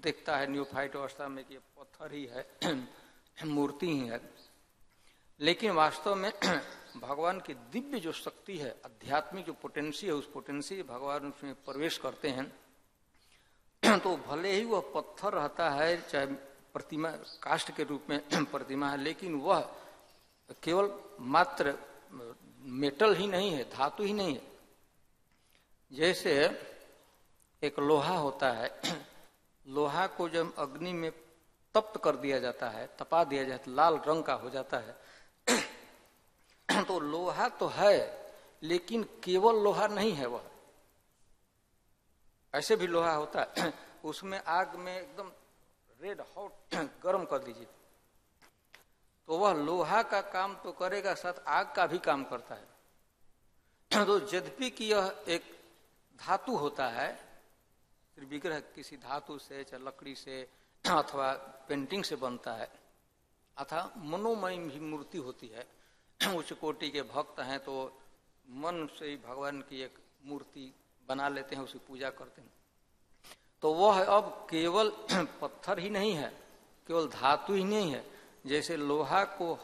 S2: दिखता है न्यूफाइट अवस्था में कि पत्थर ही है, मूर्ति ही है, लेकिन वास्तव में भगवान की दिव्य जो शक्ति है, आध्यात्मिक जो पोटेंसी है, उस पोटेंसी भगवान उसमें प्रवेश करते हैं। तो भले ही वह पत्थर रहता है, चाहे प्रतिमा काष्ठ के रूप में प्रतिमा है, लेकिन वह केवल मात्र मेटल ही नहीं है, धातु ही नहीं है। जैसे एक लोहा होता है, लोहा को जब अग्नि में तप्त कर दिया जाता है, तपा दिया जाता है, लाल रंग का हो जाता है। तो लोहा तो है, लेकिन केवल लोहा नहीं है वह, ऐसे भी लोहा होता है, उसमें आग में एकदम रेड हॉट गर्म कर दीजिए तो वह लोहा का काम तो करेगा, साथ आग का भी काम करता है। तो यद्यपि कि यह एक धातु होता है, विग्रह किसी धातु से, चाहे लकड़ी से अथवा पेंटिंग से बनता है, अथवा मनोमय भी मूर्ति होती है। उच्च कोटि के भक्त हैं तो मन से ही भगवान की एक मूर्ति बना लेते हैं, उसकी पूजा करते हैं। तो वह अब केवल पत्थर ही नहीं है, केवल धातु ही नहीं है। जैसे लोहा को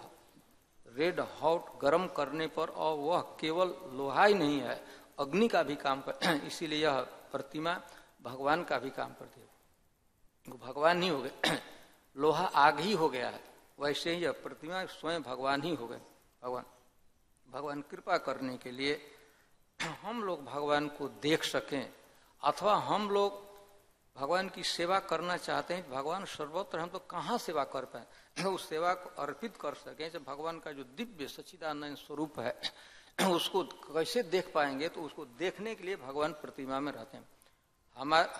S2: रेड हॉट गर्म करने पर, और वह केवल लोहा ही नहीं है, अग्नि का भी काम कर, इसीलिए यह प्रतिमा भगवान का भी काम करती है। वो भगवान ही हो गए। लोहा आग ही हो गया है, वैसे ही अब प्रतिमा स्वयं भगवान ही हो गए। भगवान कृपा करने के लिए हम लोग भगवान को देख सकें, अथवा हम लोग भगवान की सेवा करना चाहते हैं, भगवान सर्वत्र, हम तो कहाँ सेवा कर पाए, उस सेवा को अर्पित कर सकें। जब भगवान का जो दिव्य सच्चिदानंद स्वरूप है उसको कैसे देख पाएंगे, तो उसको देखने के लिए भगवान प्रतिमा में रहते हैं।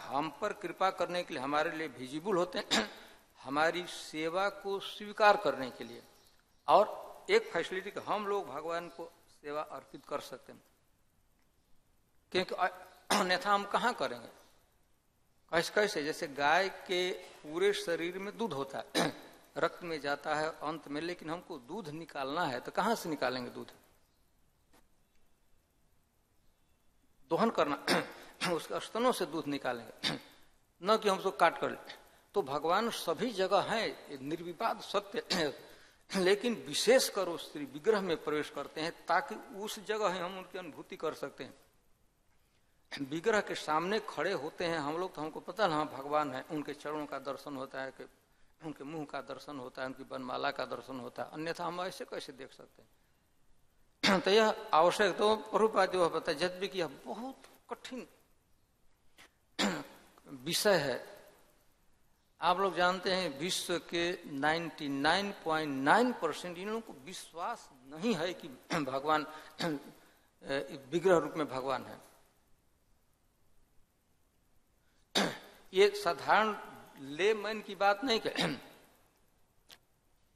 S2: हम पर कृपा करने के लिए, हमारे लिए विजिबल होते हैं, हमारी सेवा को स्वीकार करने के लिए, और एक फैसिलिटी कि हम लोग भगवान को सेवा अर्पित कर सकते हैं, क्योंकि अन्यथा हम कहाँ करेंगे। कैसे, जैसे गाय के पूरे शरीर में दूध होता है, रक्त में जाता है अंत में, लेकिन हमको दूध निकालना है तो कहाँ से निकालेंगे दूध? दोहन करना, उसके स्तनों से दूध निकालेंगे, न कि हम उसको काट कर ले। तो भगवान सभी जगह हैं, निर्विवाद सत्य, लेकिन विशेष कर उस श्री विग्रह में प्रवेश करते हैं ताकि उस जगह हम उनकी अनुभूति कर सकते हैं। विग्रह के सामने खड़े होते हैं हम लोग, तो हमको पता ना भगवान है, उनके चरणों का दर्शन होता है, कि उनके मुंह का दर्शन होता है, उनकी वनमाला का दर्शन होता है, अन्यथा हम ऐसे कैसे देख सकते हैं। तो यह आवश्यक, तो प्रभुपाद जो पता है, जब भी कि यह बहुत कठिन विषय है। आप लोग जानते हैं विश्व के 99.9% इन लोगों को विश्वास नहीं है कि भगवान विग्रह रूप में भगवान है। ये साधारण लेमैन की बात नहीं कह,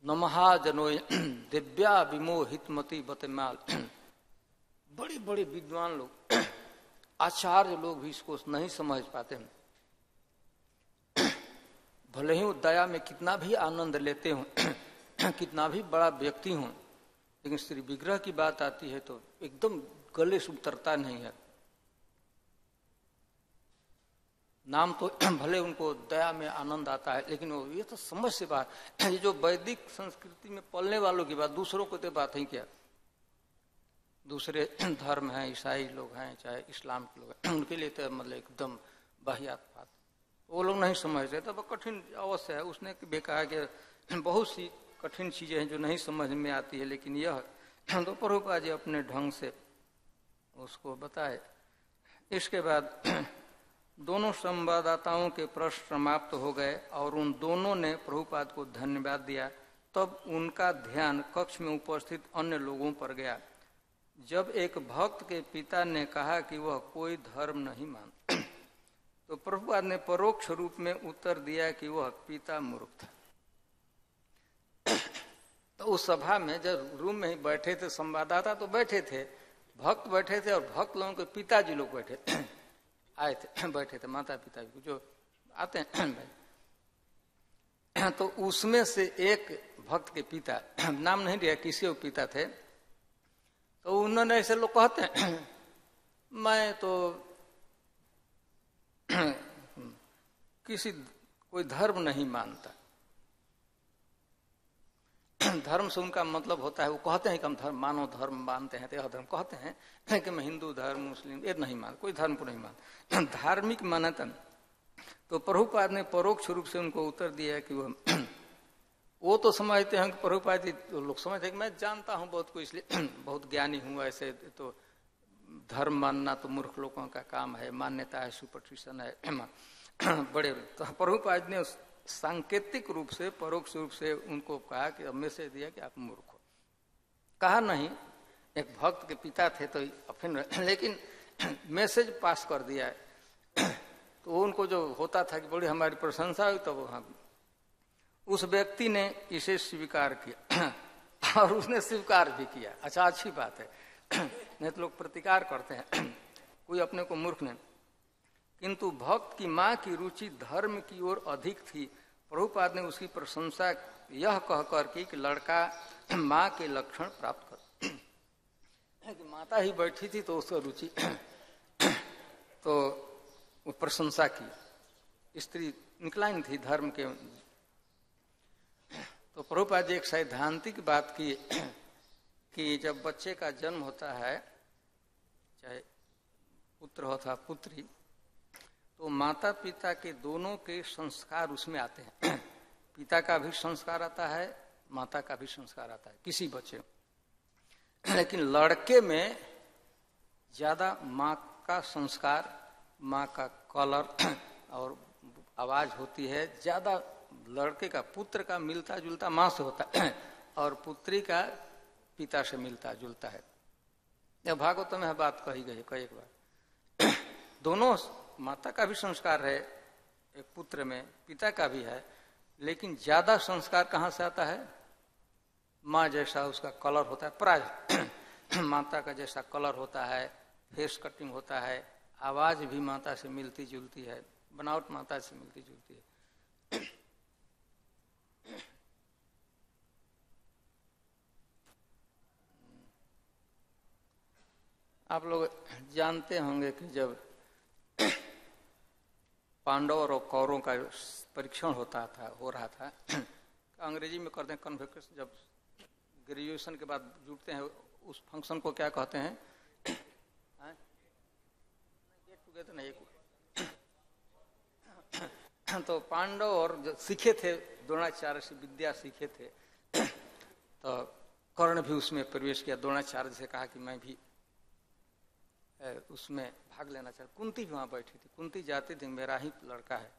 S2: नमहाजनो दिव्या विमोहितमति बतमाल, बड़े बड़े विद्वान लोग, आचार्य लोग भी इसको नहीं समझ पाते हैं। भले ही वो दया में कितना भी आनंद लेते हों, कितना भी बड़ा व्यक्ति हों, लेकिन श्री विग्रह की बात आती है तो एकदम गले से उतरता नहीं है। नाम तो भले उनको दया में आनंद आता है, लेकिन वो ये तो समझ से बात, ये जो वैदिक संस्कृति में पलने वालों की बात, दूसरों को तो बात ही क्या, दूसरे धर्म हैं, ईसाई लोग हैं, चाहे इस्लाम के लोग हैं, उनके लिए तो मतलब एकदम वाहियात बात, वो लोग नहीं समझते। तब कठिन अवश्य है। उसने भी कहा कि बहुत सी कठिन चीजें हैं जो नहीं समझ में आती है, लेकिन यह तो प्रभुपाद जी अपने ढंग से उसको बताए। इसके बाद दोनों संवाददाताओं के प्रश्न समाप्त हो गए और उन दोनों ने प्रभुपाद को धन्यवाद दिया। तब उनका ध्यान कक्ष में उपस्थित अन्य लोगों पर गया। जब एक भक्त के पिता ने कहा कि वह कोई धर्म नहीं मानता, तो प्रभुपाद ने परोक्ष रूप में उत्तर दिया कि वह पिता मूर्ख था। तो उस सभा में जब रूम में ही बैठे थे, संवाददाता तो बैठे थे, भक्त बैठे थे, और भक्त लोगों के पिताजी लोग बैठे आए थे, बैठे थे, माता पिता जो आते हैं भाई। तो उसमें से एक भक्त के पिता, नाम नहीं दिया, किसी को पिता थे, तो उन्होंने ऐसे लोग कहते हैं, मैं तो कोई धर्म नहीं मानता। धर्म से उनका मतलब होता है, वो कहते हैं कि हम धर्म मानव धर्म मानते हैं, तो यह धर्म कहते हैं कि मैं हिंदू धर्म, मुस्लिम, ये नहीं मान, कोई धर्म को नहीं मानता, धार्मिक मान्यता। तो प्रभुपाद ने परोक्ष रूप से उनको उत्तर दिया कि वो तो समझते हैं कि प्रभुपाद जी लोग समझते हैं कि मैं जानता हूँ बहुत को, इसलिए बहुत ज्ञानी हूँ, ऐसे तो धर्म मानना तो मूर्ख लोगों का काम है, मान्यता है, सुपरस्टिशन है, बड़े। तो प्रभुपाद ने सांकेतिक रूप से, परोक्ष रूप से उनको कहा कि मैसेज दिया कि आप मूर्ख हो। कहा नहीं, एक भक्त के पिता थे तो फिर, लेकिन मैसेज पास कर दिया है। तो उनको जो होता था कि बड़ी हमारी प्रशंसा हुई, तो वो उस व्यक्ति ने इसे स्वीकार किया और उसने स्वीकार भी किया। अच्छा, अच्छी बात है, नहीं तो लोग प्रतिकार करते हैं, कोई अपने को मूर्ख नहीं। किंतु भक्त की माँ की रुचि धर्म की ओर अधिक थी। प्रभुपाद ने उसकी प्रशंसा यह कहकर की कि लड़का माँ के लक्षण प्राप्त कर, कि माता ही बैठी थी तो उसका रुचि, तो वो प्रशंसा की। स्त्री इंक्लाइन थी धर्म के। तो प्रभुपाद जी एक सैद्धांतिक बात की कि जब बच्चे का जन्म होता है, चाहे पुत्र हो था पुत्री, तो माता पिता के दोनों के संस्कार उसमें आते हैं। पिता का भी संस्कार आता है, माता का भी संस्कार आता है किसी बच्चे में। लेकिन लड़के में ज्यादा माँ का संस्कार, माँ का कलर और आवाज होती है, ज्यादा लड़के का, पुत्र का मिलता जुलता माँ से होता है और पुत्री का पिता से मिलता जुलता है। यह भागवत में बात कही गई कई एक बार। दोनों, माता का भी संस्कार है एक पुत्र में, पिता का भी है, लेकिन ज्यादा संस्कार कहाँ से आता है? माँ जैसा उसका कलर होता है प्राय माता का जैसा कलर होता है, फेस कटिंग होता है, आवाज भी माता से मिलती जुलती है, बनावट माता से मिलती जुलती है। आप लोग जानते होंगे कि जब पांडव और कौरवों का परीक्षण हो रहा था, अंग्रेजी में करते हैं कन्वोकेशन, जब ग्रेजुएशन के बाद जुड़ते हैं उस फंक्शन को क्या कहते हैं? गेट टुगेदर नहीं। तो पांडव और जो सीखे थे, द्रोणाचार्य से विद्या सीखे थे, तो कर्ण भी उसमें प्रवेश किया। द्रोणाचार्य से कहा कि मैं भी उसमें भाग लेना चाहता। कुंती भी वहां बैठी थी, कुंती जाती थी, मेरा ही लड़का है।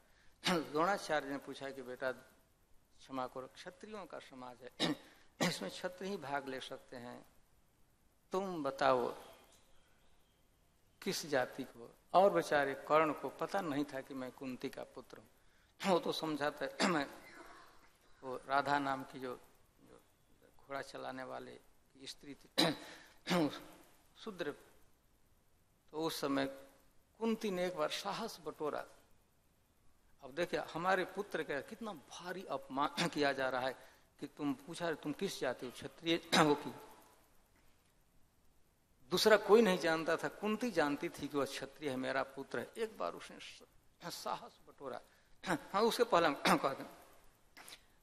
S2: द्रोणाचार्य ने पूछा कि बेटा क्षमा करो, क्षत्रियों का समाज है, इसमें क्षत्रिय ही भाग ले सकते हैं, तुम बताओ किस जाति को? और बेचारे कर्ण को पता नहीं था कि मैं कुंती का पुत्र हूँ। वो तो समझा था मैं वो राधा नाम की जो घोड़ा चलाने वाले स्त्री थी, शूद्र। तो उस समय कुंती ने एक बार साहस बटोरा। अब देखिए हमारे पुत्र का कितना भारी अपमान किया जा रहा है कि तुम पूछा तुम किस जाति हो? क्षत्रिय हो की? दूसरा कोई नहीं जानता था, कुंती जानती थी कि वह क्षत्रिय है, मेरा पुत्र है। एक बार उसने साहस बटोरा। हाँ, उसके पहले कहते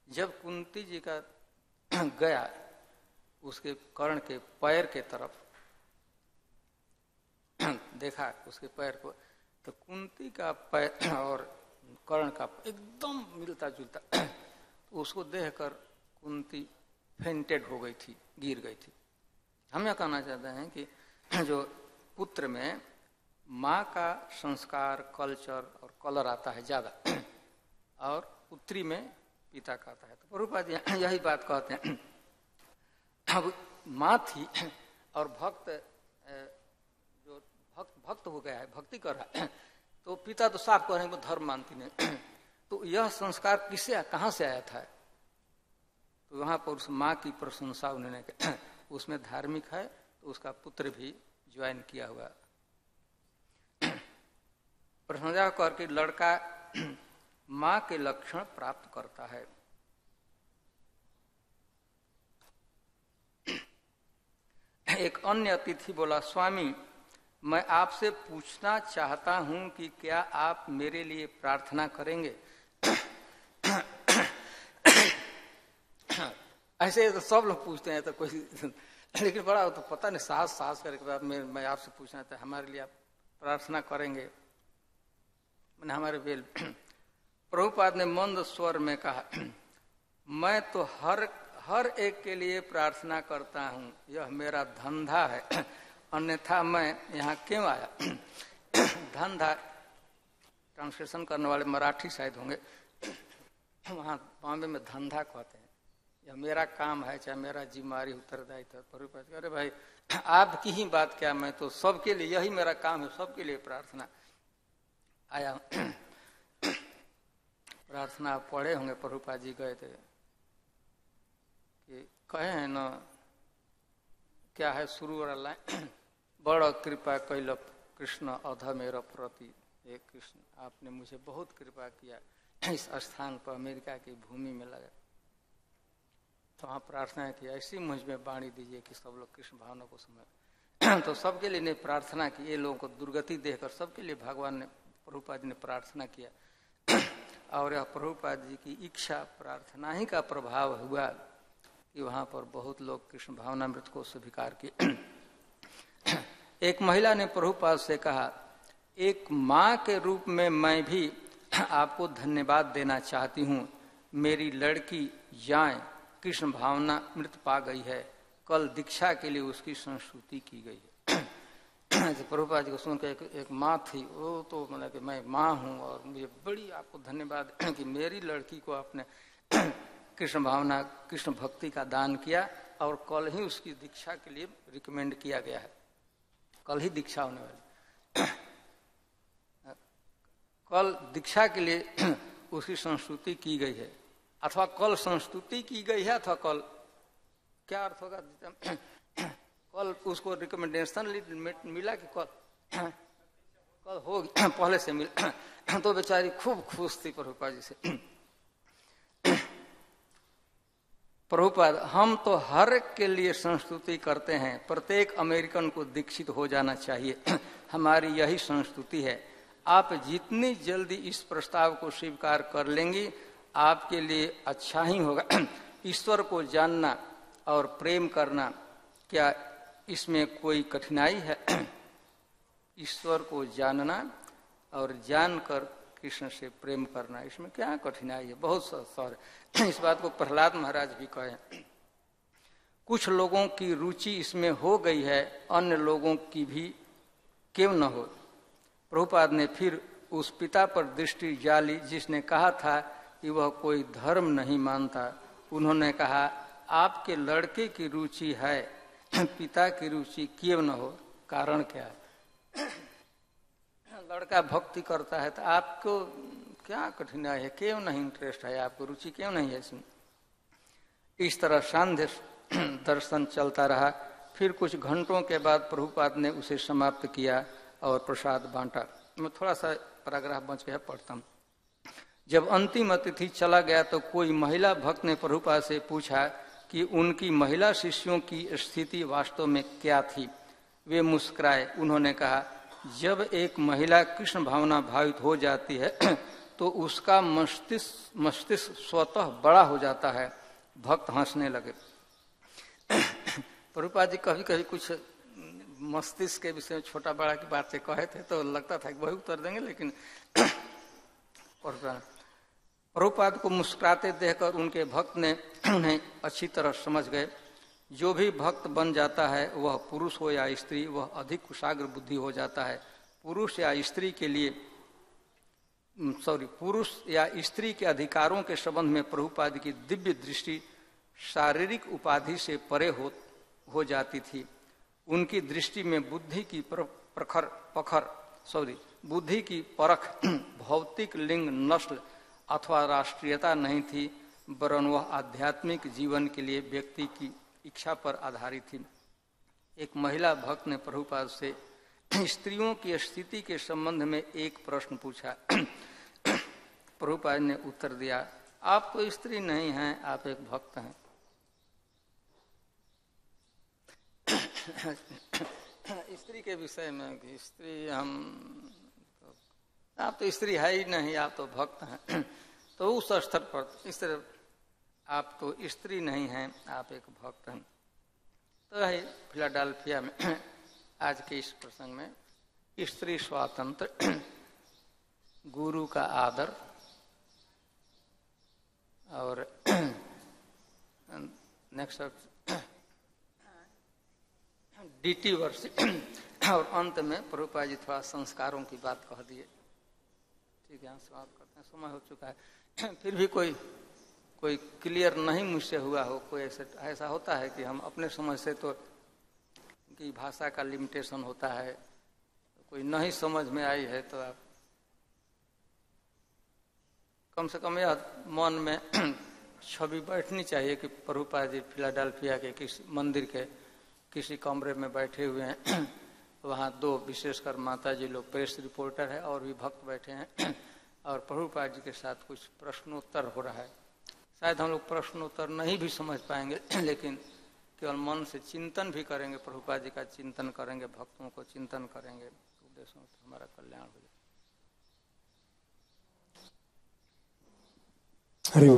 S2: जब कुंती जी का गया उसके कर्ण के पैर के तरफ देखा, उसके पैर को, तो कुंती का पैर और कर्ण का एकदम मिलता जुलता। तो उसको देखकर कुंती फेंटेड हो गई थी, गिर गई थी। हम यह कहना चाहते हैं कि जो पुत्र में माँ का संस्कार, कल्चर और कलर आता है ज्यादा, और पुत्री में पिता का आता है। तो प्रभुपाद यही बात कहते हैं। अब माँ थी और भक्त हो गया है, भक्ति कर रहा है, तो पिता तो साफ कह रहे हैं वो धर्म मानती नहीं। तो यह संस्कार किससे, कहाँ से आया था? तो वहां पर उस माँ की प्रशंसा उन्होंने उसमें धार्मिक है, तो उसका पुत्र भी ज्वाइन किया हुआ। प्रशंसा करके लड़का माँ के लक्षण प्राप्त करता है। एक अन्य अतिथि बोला, स्वामी मैं आपसे पूछना चाहता हूं कि क्या आप मेरे लिए प्रार्थना करेंगे? ऐसे तो सब लोग पूछते हैं, तो कोई, लेकिन बड़ा तो पता नहीं साहस करके बाद मैं आपसे पूछना था, हमारे लिए आप प्रार्थना करेंगे? मैंने हमारे बेल प्रभुपाद ने मंद स्वर में कहा, मैं तो हर एक के लिए प्रार्थना करता हूँ, यह मेरा धंधा है, अन्यथा मैं यहाँ क्यों आया? धंधा ट्रांसलेशन करने वाले मराठी शायद होंगे, वहाँ बॉम्बे में धंधा कहते हैं। यह मेरा काम है, चाहे मेरा जिम्मेदारी उत्तरदायित्व। प्रभुपाद अरे भाई आपकी ही बात क्या, मैं तो सबके लिए, यही मेरा काम है, सबके लिए प्रार्थना आया। प्रार्थना पढ़े होंगे, प्रभुपाद जी गए थे कि कहे हैं न, क्या है शुरू वाला लाइन, बड़ा कृपा कैल कृष्ण अध मेरा प्रति। हे कृष्ण आपने मुझे बहुत कृपा किया, इस स्थान पर अमेरिका की भूमि में लगा। तो वहाँ प्रार्थना की, ऐसी मुझ में वाणी दीजिए कि सब लोग कृष्ण भावना को समझ। तो सबके लिए ने प्रार्थना की, ये लोगों को दुर्गति देखकर सबके लिए भगवान ने, प्रभुपाद जी ने प्रार्थना किया। और यह प्रभुपाद जी की इच्छा प्रार्थना ही का प्रभाव हुआ कि वहां पर बहुत लोग कृष्ण भावनामृत को स्वीकार किए। एक महिला ने प्रभुपाद से कहा, एक माँ के रूप में मैं भी आपको धन्यवाद देना चाहती हूँ। मेरी लड़की जाए कृष्ण भावना मृत पा गई है, कल दीक्षा के लिए उसकी संस्तुति की गई है। प्रभुपाद जी को सुनकर एक माँ थी, वो तो मतलब कि मैं माँ हूँ और मुझे बड़ी आपको धन्यवाद कि मेरी लड़की को आपने कृष्ण भावना कृष्ण भक्ति का दान किया और कल ही उसकी दीक्षा के लिए रिकमेंड किया गया है। कल ही दीक्षा होने वाली, कल दीक्षा के लिए उसकी संस्तुति की गई है, अथवा कल संस्तुति की गई है, अथवा कल क्या अर्थ होगा? कल उसको रिकमेंडेशन मिला कि कल होगी, पहले से मिला। तो बेचारी खूब खुश थी प्रभुपाद जी से। प्रभुपाद, हम तो हर एक के लिए संस्तुति करते हैं, प्रत्येक अमेरिकन को दीक्षित हो जाना चाहिए, हमारी यही संस्तुति है। आप जितनी जल्दी इस प्रस्ताव को स्वीकार कर लेंगी आपके लिए अच्छा ही होगा। ईश्वर को जानना और प्रेम करना, क्या इसमें कोई कठिनाई है? ईश्वर को जानना और जानकर कृष्ण से प्रेम करना, इसमें क्या कठिनाई है? बहुत सर इस बात को प्रहलाद महाराज भी कहे। कुछ लोगों की रुचि इसमें हो गई है, अन्य लोगों की भी क्यों न हो। प्रभुपाद ने फिर उस पिता पर दृष्टि डाली जिसने कहा था कि वह कोई धर्म नहीं मानता। उन्होंने कहा, आपके लड़के की रुचि है, पिता की रुचि क्यों न हो? कारण क्या है? लड़का भक्ति करता है तो आपको क्या कठिनाई है? क्यों नहीं इंटरेस्ट है आपको? रुचि क्यों नहीं है इसमें? इस तरह सांध्य दर्शन चलता रहा। फिर कुछ घंटों के बाद प्रभुपाद ने उसे समाप्त किया और प्रसाद बांटा। मैं थोड़ा सा पैराग्राफ बच गया, पढ़ता हूँ। जब अंतिम अतिथि चला गया तो कोई महिला भक्त ने प्रभुपाद से पूछा कि उनकी महिला शिष्यों की स्थिति वास्तव में क्या थी। वे मुस्कुराए। उन्होंने कहा, जब एक महिला कृष्ण भावना भावित हो जाती है तो उसका मस्तिष्क स्वतः बड़ा हो जाता है। भक्त हंसने लगे। प्रभुपाद जी कभी कभी कुछ मस्तिष्क के विषय में छोटा बड़ा की बातें कहे थे तो लगता था कि वही उत्तर देंगे, लेकिन प्रभुपाद को मुस्कुराते देखकर उनके भक्त ने उन्हें अच्छी तरह समझ गए। जो भी भक्त बन जाता है, वह पुरुष हो या स्त्री, वह अधिक कुशाग्र बुद्धि हो जाता है। पुरुष या स्त्री के अधिकारों के संबंध में प्रभुपाद की दिव्य दृष्टि शारीरिक उपाधि से परे हो जाती थी। उनकी दृष्टि में बुद्धि की परख भौतिक लिंग, नस्ल अथवा राष्ट्रीयता नहीं थी, वरन वह आध्यात्मिक जीवन के लिए व्यक्ति की इच्छा पर आधारित थी। एक महिला भक्त ने प्रभुपाद से स्त्रियों की स्थिति के संबंध में एक प्रश्न पूछा। प्रभुपाद ने उत्तर दिया, आप तो स्त्री नहीं हैं, आप एक भक्त हैं। स्त्री के विषय में कि स्त्री आप तो स्त्री है ही नहीं, आप तो भक्त हैं। तो उस स्तर पर इस तरह आप तो स्त्री नहीं हैं, आप एक भक्त हैं। तो है फिलाडेल्फिया में आज के इस प्रसंग में स्त्री स्वातंत्र, गुरु का आदर और नेक्स्ट डीटी वर्षिप और अंत में प्रभुपाद जी थोड़ा संस्कारों की बात कह दिए। ठीक है, समाप्त करते हैं, समय हो चुका है। फिर भी कोई क्लियर नहीं मुझसे हुआ हो, कोई ऐसा होता है कि हम अपने समझ से तो की भाषा का लिमिटेशन होता है, कोई नहीं समझ में आई है तो आप कम से कम यह मन में छवि बैठनी चाहिए कि प्रभुपाद जी फिलाडेल्फिया के किसी मंदिर के किसी कमरे में बैठे हुए हैं। वहाँ दो विशेषकर माता जी लोग प्रेस रिपोर्टर है और भी भक्त बैठे हैं और प्रभुपाद जी के साथ कुछ प्रश्नोत्तर हो रहा है। शायद हम लोग प्रश्नोत्तर नहीं भी समझ पाएंगे, लेकिन केवल मन से चिंतन भी करेंगे, प्रभुपाद जी का चिंतन करेंगे, भक्तों को चिंतन करेंगे, उद्देश्यों से हमारा कल्याण हो जाए।
S3: हरि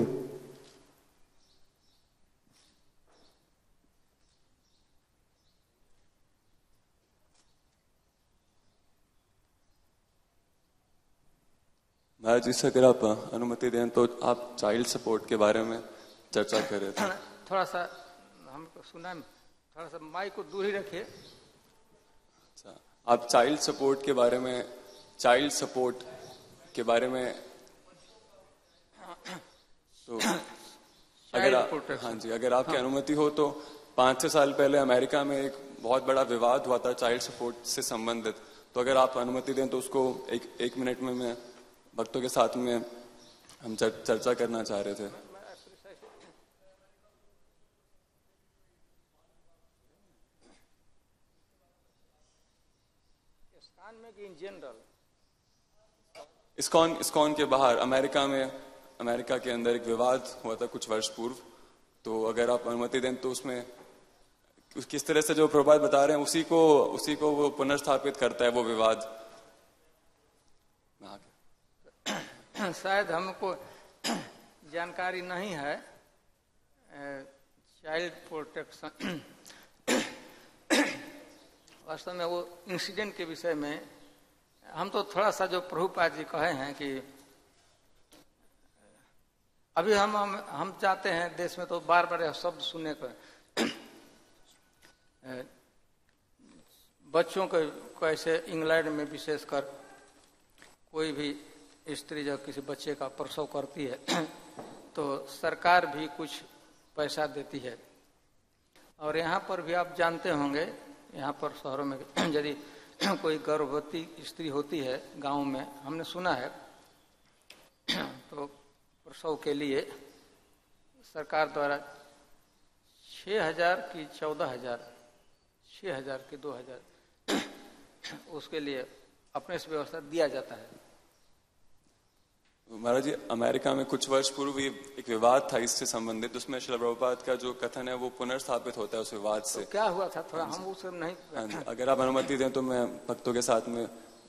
S3: महाराज जी से अगर आप अनुमति दें तो आप चाइल्ड सपोर्ट के बारे में चर्चा कर रहे थे।
S2: थोड़ा सा हमको सुना, थोड़ा सा माइक को दूर ही रखिए।
S3: अच्छा, आप चाइल्ड सपोर्ट के बारे में तो अगर हाँ जी, अगर आपकी अनुमति हो तो 5-6 साल पहले अमेरिका में एक बहुत बड़ा विवाद हुआ था चाइल्ड सपोर्ट से संबंधित। तो अगर आप अनुमति दें तो उसको एक मिनट में मैं भक्तों के साथ में हम चर्चा करना चाह रहे थे।
S2: इन जनरल
S3: इस्कॉन के बाहर अमेरिका के अंदर एक विवाद हुआ था कुछ वर्ष पूर्व। तो अगर आप अनुमति दें तो उसमें किस तरह से जो प्रभुपाद बता रहे हैं उसी को वो पुनर्स्थापित करता है वो विवाद।
S2: शायद हमको जानकारी नहीं है चाइल्ड प्रोटेक्शन। वास्तव में वो इंसिडेंट के विषय में हम तो थोड़ा सा जो प्रभुपाद जी कहे हैं कि अभी हम चाहते हैं देश में तो बार बार शब्द सुनने को बच्चों को ऐसे इंग्लैंड में विशेषकर कोई भी स्त्री जब किसी बच्चे का प्रसव करती है तो सरकार भी कुछ पैसा देती है। और यहाँ पर भी आप जानते होंगे, यहाँ पर शहरों में यदि कोई गर्भवती स्त्री होती है गांव में, हमने सुना है, तो प्रसव के लिए सरकार द्वारा 6,000 की 14,000, 6,000 की 2,000 उसके लिए अपने से व्यवस्था दिया जाता है।
S3: महाराज जी, अमेरिका में कुछ वर्ष पूर्व एक विवाद था इससे संबंधित, उसमें श्रील प्रभुपाद का जो कथन है वो पुनर्स्थापित होता है उस विवाद से।
S2: तो क्या हुआ था थोड़ा हम उस नहीं।
S3: हाँ जी, अगर आप अनुमति दें तो मैं भक्तों के साथ में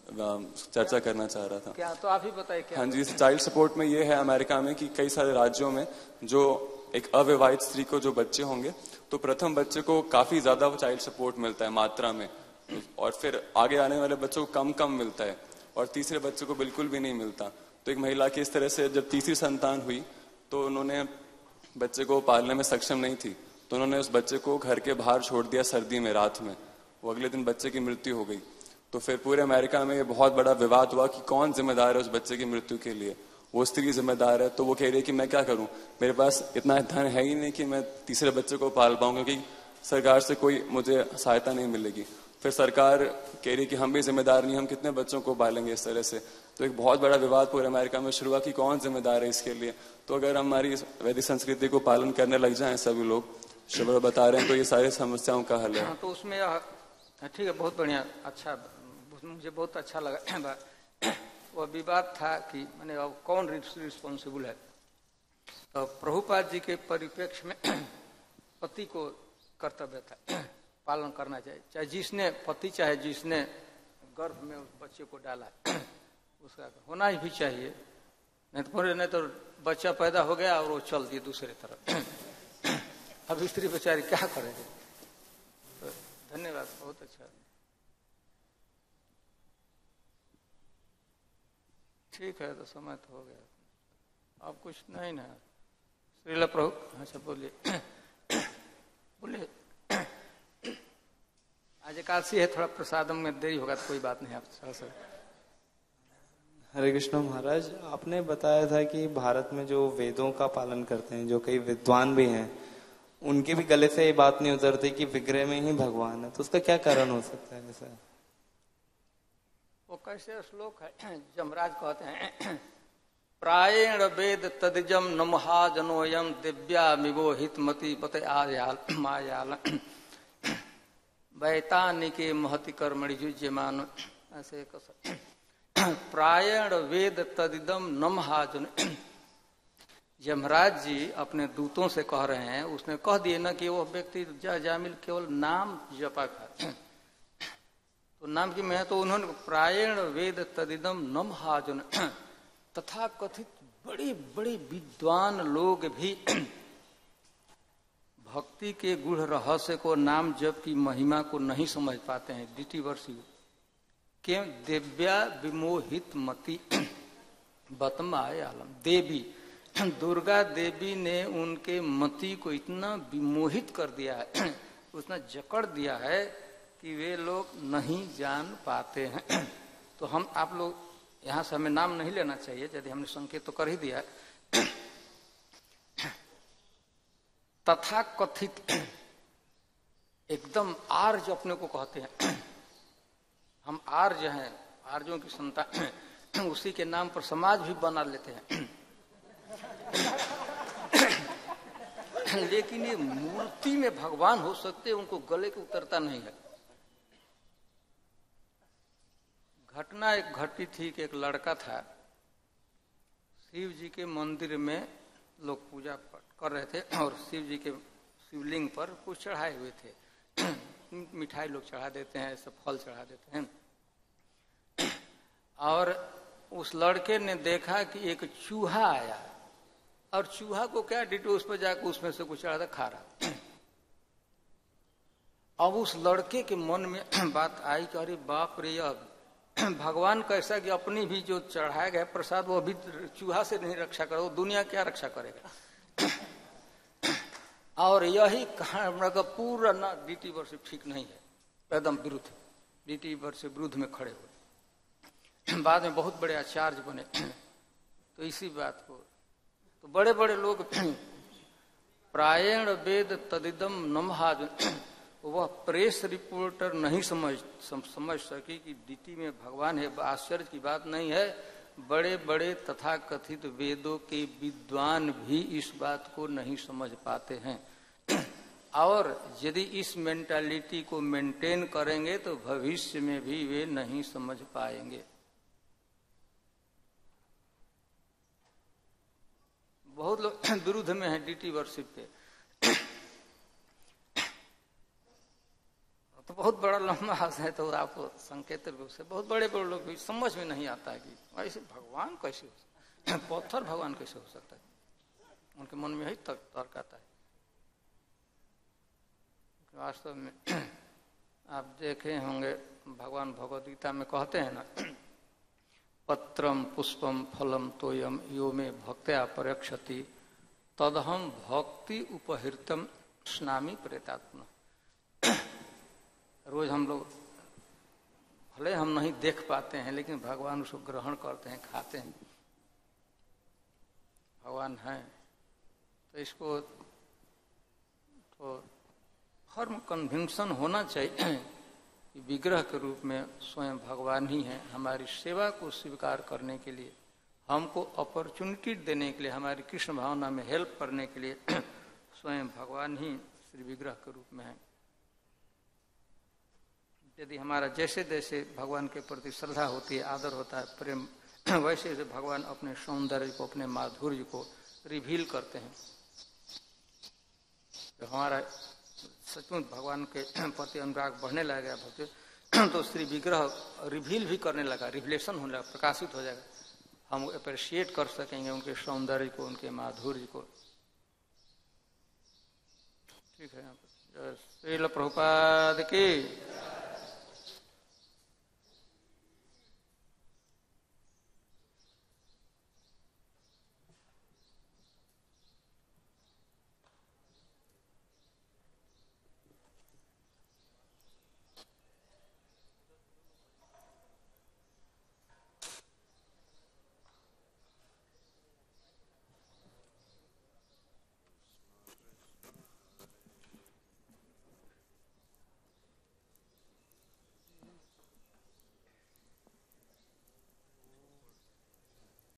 S3: चर्चा करना चाह रहा था।
S2: क्या तो आप ही बताइए क्या।
S3: हाँ जी, चाइल्ड सपोर्ट में ये है अमेरिका में कि कई सारे राज्यों में जो एक अविवाहित स्त्री को जो बच्चे होंगे तो प्रथम बच्चे को काफी ज्यादा चाइल्ड सपोर्ट मिलता है मात्रा में, और फिर आगे आने वाले बच्चों को कम मिलता है, और तीसरे बच्चे को बिल्कुल भी नहीं मिलता। तो एक महिला की इस तरह से जब तीसरी संतान हुई तो उन्होंने बच्चे को पालने में सक्षम नहीं थी, तो उन्होंने उस बच्चे को घर के बाहर छोड़ दिया सर्दी में रात में। वो अगले दिन बच्चे की मृत्यु हो गई। तो फिर पूरे अमेरिका में ये बहुत बड़ा विवाद हुआ कि कौन जिम्मेदार है उस बच्चे की मृत्यु के लिए। वो स्त्री जिम्मेदार है। तो वो कह रही है कि मैं क्या करूं, मेरे पास इतना धन है ही नहीं कि मैं तीसरे बच्चे को पाल पाऊं, क्योंकि सरकार से कोई मुझे सहायता नहीं मिलेगी। फिर सरकार कह रही कि हम भी जिम्मेदार नहीं, हम कितने बच्चों को पालेंगे इस तरह से। तो एक बहुत बड़ा विवाद पूरे अमेरिका में शुरू हुआ कि कौन जिम्मेदार है इसके लिए। तो अगर हमारी वैदिक संस्कृति को पालन करने लग जाएं सभी लोग, शिवर बता रहे हैं, तो ये सारी समस्याओं का हल है।
S2: तो उसमें ठीक है, बहुत बढ़िया, अच्छा, मुझे बहुत अच्छा लगा। वो विवाद था कि मैंने अब कौन रिस्पॉन्सिबल है। तो प्रभुपाद जी के परिप्रेक्ष्य में पति को कर्तव्य था पालन करना चाहिए, चाहे जिसने पति चाहे जिसने गर्भ में उस बच्चे को डाला उसका होना ही भी चाहिए। नहीं तो बच्चा पैदा हो गया और वो चल दिए दूसरे तरफ। अब स्त्री बेचारी क्या करेगी। तो धन्यवाद, बहुत अच्छा। ठीक है, तो समय तो हो गया। अब कुछ नहीं ना श्रील प्रभु। अच्छा बोलिए बोलिए। आज एकादशी है, थोड़ा प्रसादम में देरी होगा तो कोई बात नहीं। आप सर।
S4: हरे कृष्ण महाराज, आपने बताया था कि भारत में जो वेदों का पालन करते हैं, जो कई विद्वान भी हैं, उनके भी गले से ये बात नहीं उतरती कि विग्रह में ही भगवान है। तो उसका क्या कारण हो सकता है ऐसा?
S2: वो कैसे श्लोक है, जमराज कहते हैं, प्रायेण वेद तदिजम न महाजनोयम दिव्या मिवो हितमति पते आयाल मायाल वैतानिके महति कर्मणि युज्यमान। ऐसे प्रायण वेद तदिदम न महाजन। यमराज जी अपने दूतों से कह रहे हैं, उसने कह दिए ना कि वो व्यक्ति जामिल केवल नाम जपा कर, तो नाम की मैं तो उन्होंने प्रायण वेद तदिदम न महाजन। तथा कथित बड़े बड़े विद्वान लोग भी भक्ति के गूढ़ रहस्य को, नाम जप की महिमा को नहीं समझ पाते हैं। द्वितीय वर्षीय क्यों दिव्या विमोहित मति, बतमायालम देवी, दुर्गा देवी ने उनके मति को इतना विमोहित कर दिया है, उतना जकड़ दिया है कि वे लोग नहीं जान पाते हैं। तो हम आप लोग यहाँ से हमें नाम नहीं लेना चाहिए, यदि हमने संकेत तो कर ही दिया। तथा कथित एकदम आर्य अपने को कहते हैं, हम आर्य हैं, आर्यों की संतान, उसी के नाम पर समाज भी बना लेते हैं। लेकिन ये मूर्ति में भगवान हो सकते, उनको गले को उतरता नहीं है। घटना एक घटी थी कि एक लड़का था, शिव जी के मंदिर में लोग पूजा कर रहे थे और शिव जी के शिवलिंग पर कुछ चढ़ाए हुए थे। मिठाई लोग चढ़ा देते हैं, ऐसे फल चढ़ा देते हैं। और उस लड़के ने देखा कि एक चूहा आया और चूहा को क्या डिटो उस पर जाकर उसमें से कुछ चढ़ा खा रहा। अब उस लड़के के मन में बात आई कि अरे बाप रे, अब भगवान कैसा कि अपनी भी जो चढ़ाया गया प्रसाद वो अभी चूहा से नहीं रक्षा करे, वो दुनिया क्या रक्षा करेगा। और यही कहा पूरा ना डीटी वर्ष ठीक नहीं है, एकदम विरुद्ध, डीटी वर्ष विरुद्ध में खड़े हुए। बाद में बहुत बड़े आचार्य बने। तो इसी बात को तो बड़े बड़े लोग प्रायण वेद तदिदम नमहाज, वह प्रेस रिपोर्टर नहीं समझ सकी कि डीटी में भगवान है। आश्चर्य की बात नहीं है, बड़े बड़े तथाकथित वेदों के विद्वान भी इस बात को नहीं समझ पाते हैं। और यदि इस मेंटालिटी को मेंटेन करेंगे तो भविष्य में भी वे नहीं समझ पाएंगे। बहुत लोग विरुद्ध में है डीटी वर्शिप पे। तो बहुत बड़ा लंबा है, तो आपको संकेत रूप से बहुत बड़े बड़े लोग भी समझ में नहीं आता है कि ऐसे भगवान कैसे हो सकता है, पत्थर भगवान कैसे हो सकता है। उनके मन में यही तर्क आता है। वास्तव में आप देखे होंगे भगवान भगवद गीता में कहते हैं ना, पत्रम पुष्पम फलम तोयम यो में भक्त्या परक्षति तदहम भक्ति उपहृतम स्नामी प्रेतात्मा। रोज हम लोग भले हम नहीं देख पाते हैं, लेकिन भगवान उसको ग्रहण करते हैं, खाते हैं। भगवान है तो इसको तो फर्म कन्विंक्शन होना चाहिए कि विग्रह के रूप में स्वयं भगवान ही है। हमारी सेवा को स्वीकार करने के लिए, हमको अपॉर्चुनिटी देने के लिए, हमारी कृष्ण भावना में हेल्प करने के लिए स्वयं भगवान ही श्री विग्रह के रूप में है। यदि हमारा जैसे जैसे भगवान के प्रति श्रद्धा होती है, आदर होता है, प्रेम, वैसे वैसे भगवान अपने सौंदर्य को, अपने माधुर्य को रिवील करते हैं। तो हमारा सचमुच भगवान के प्रति अनुराग बढ़ने लगेगा भक्ति, तो श्री विग्रह रिवील भी करने लगा, रिवलेशन होने लगा, प्रकाशित हो जाएगा। हम अप्रिशिएट कर सकेंगे उनके सौंदर्य को, उनके माधुर्य को। ठीक है, श्रील प्रभुपाद की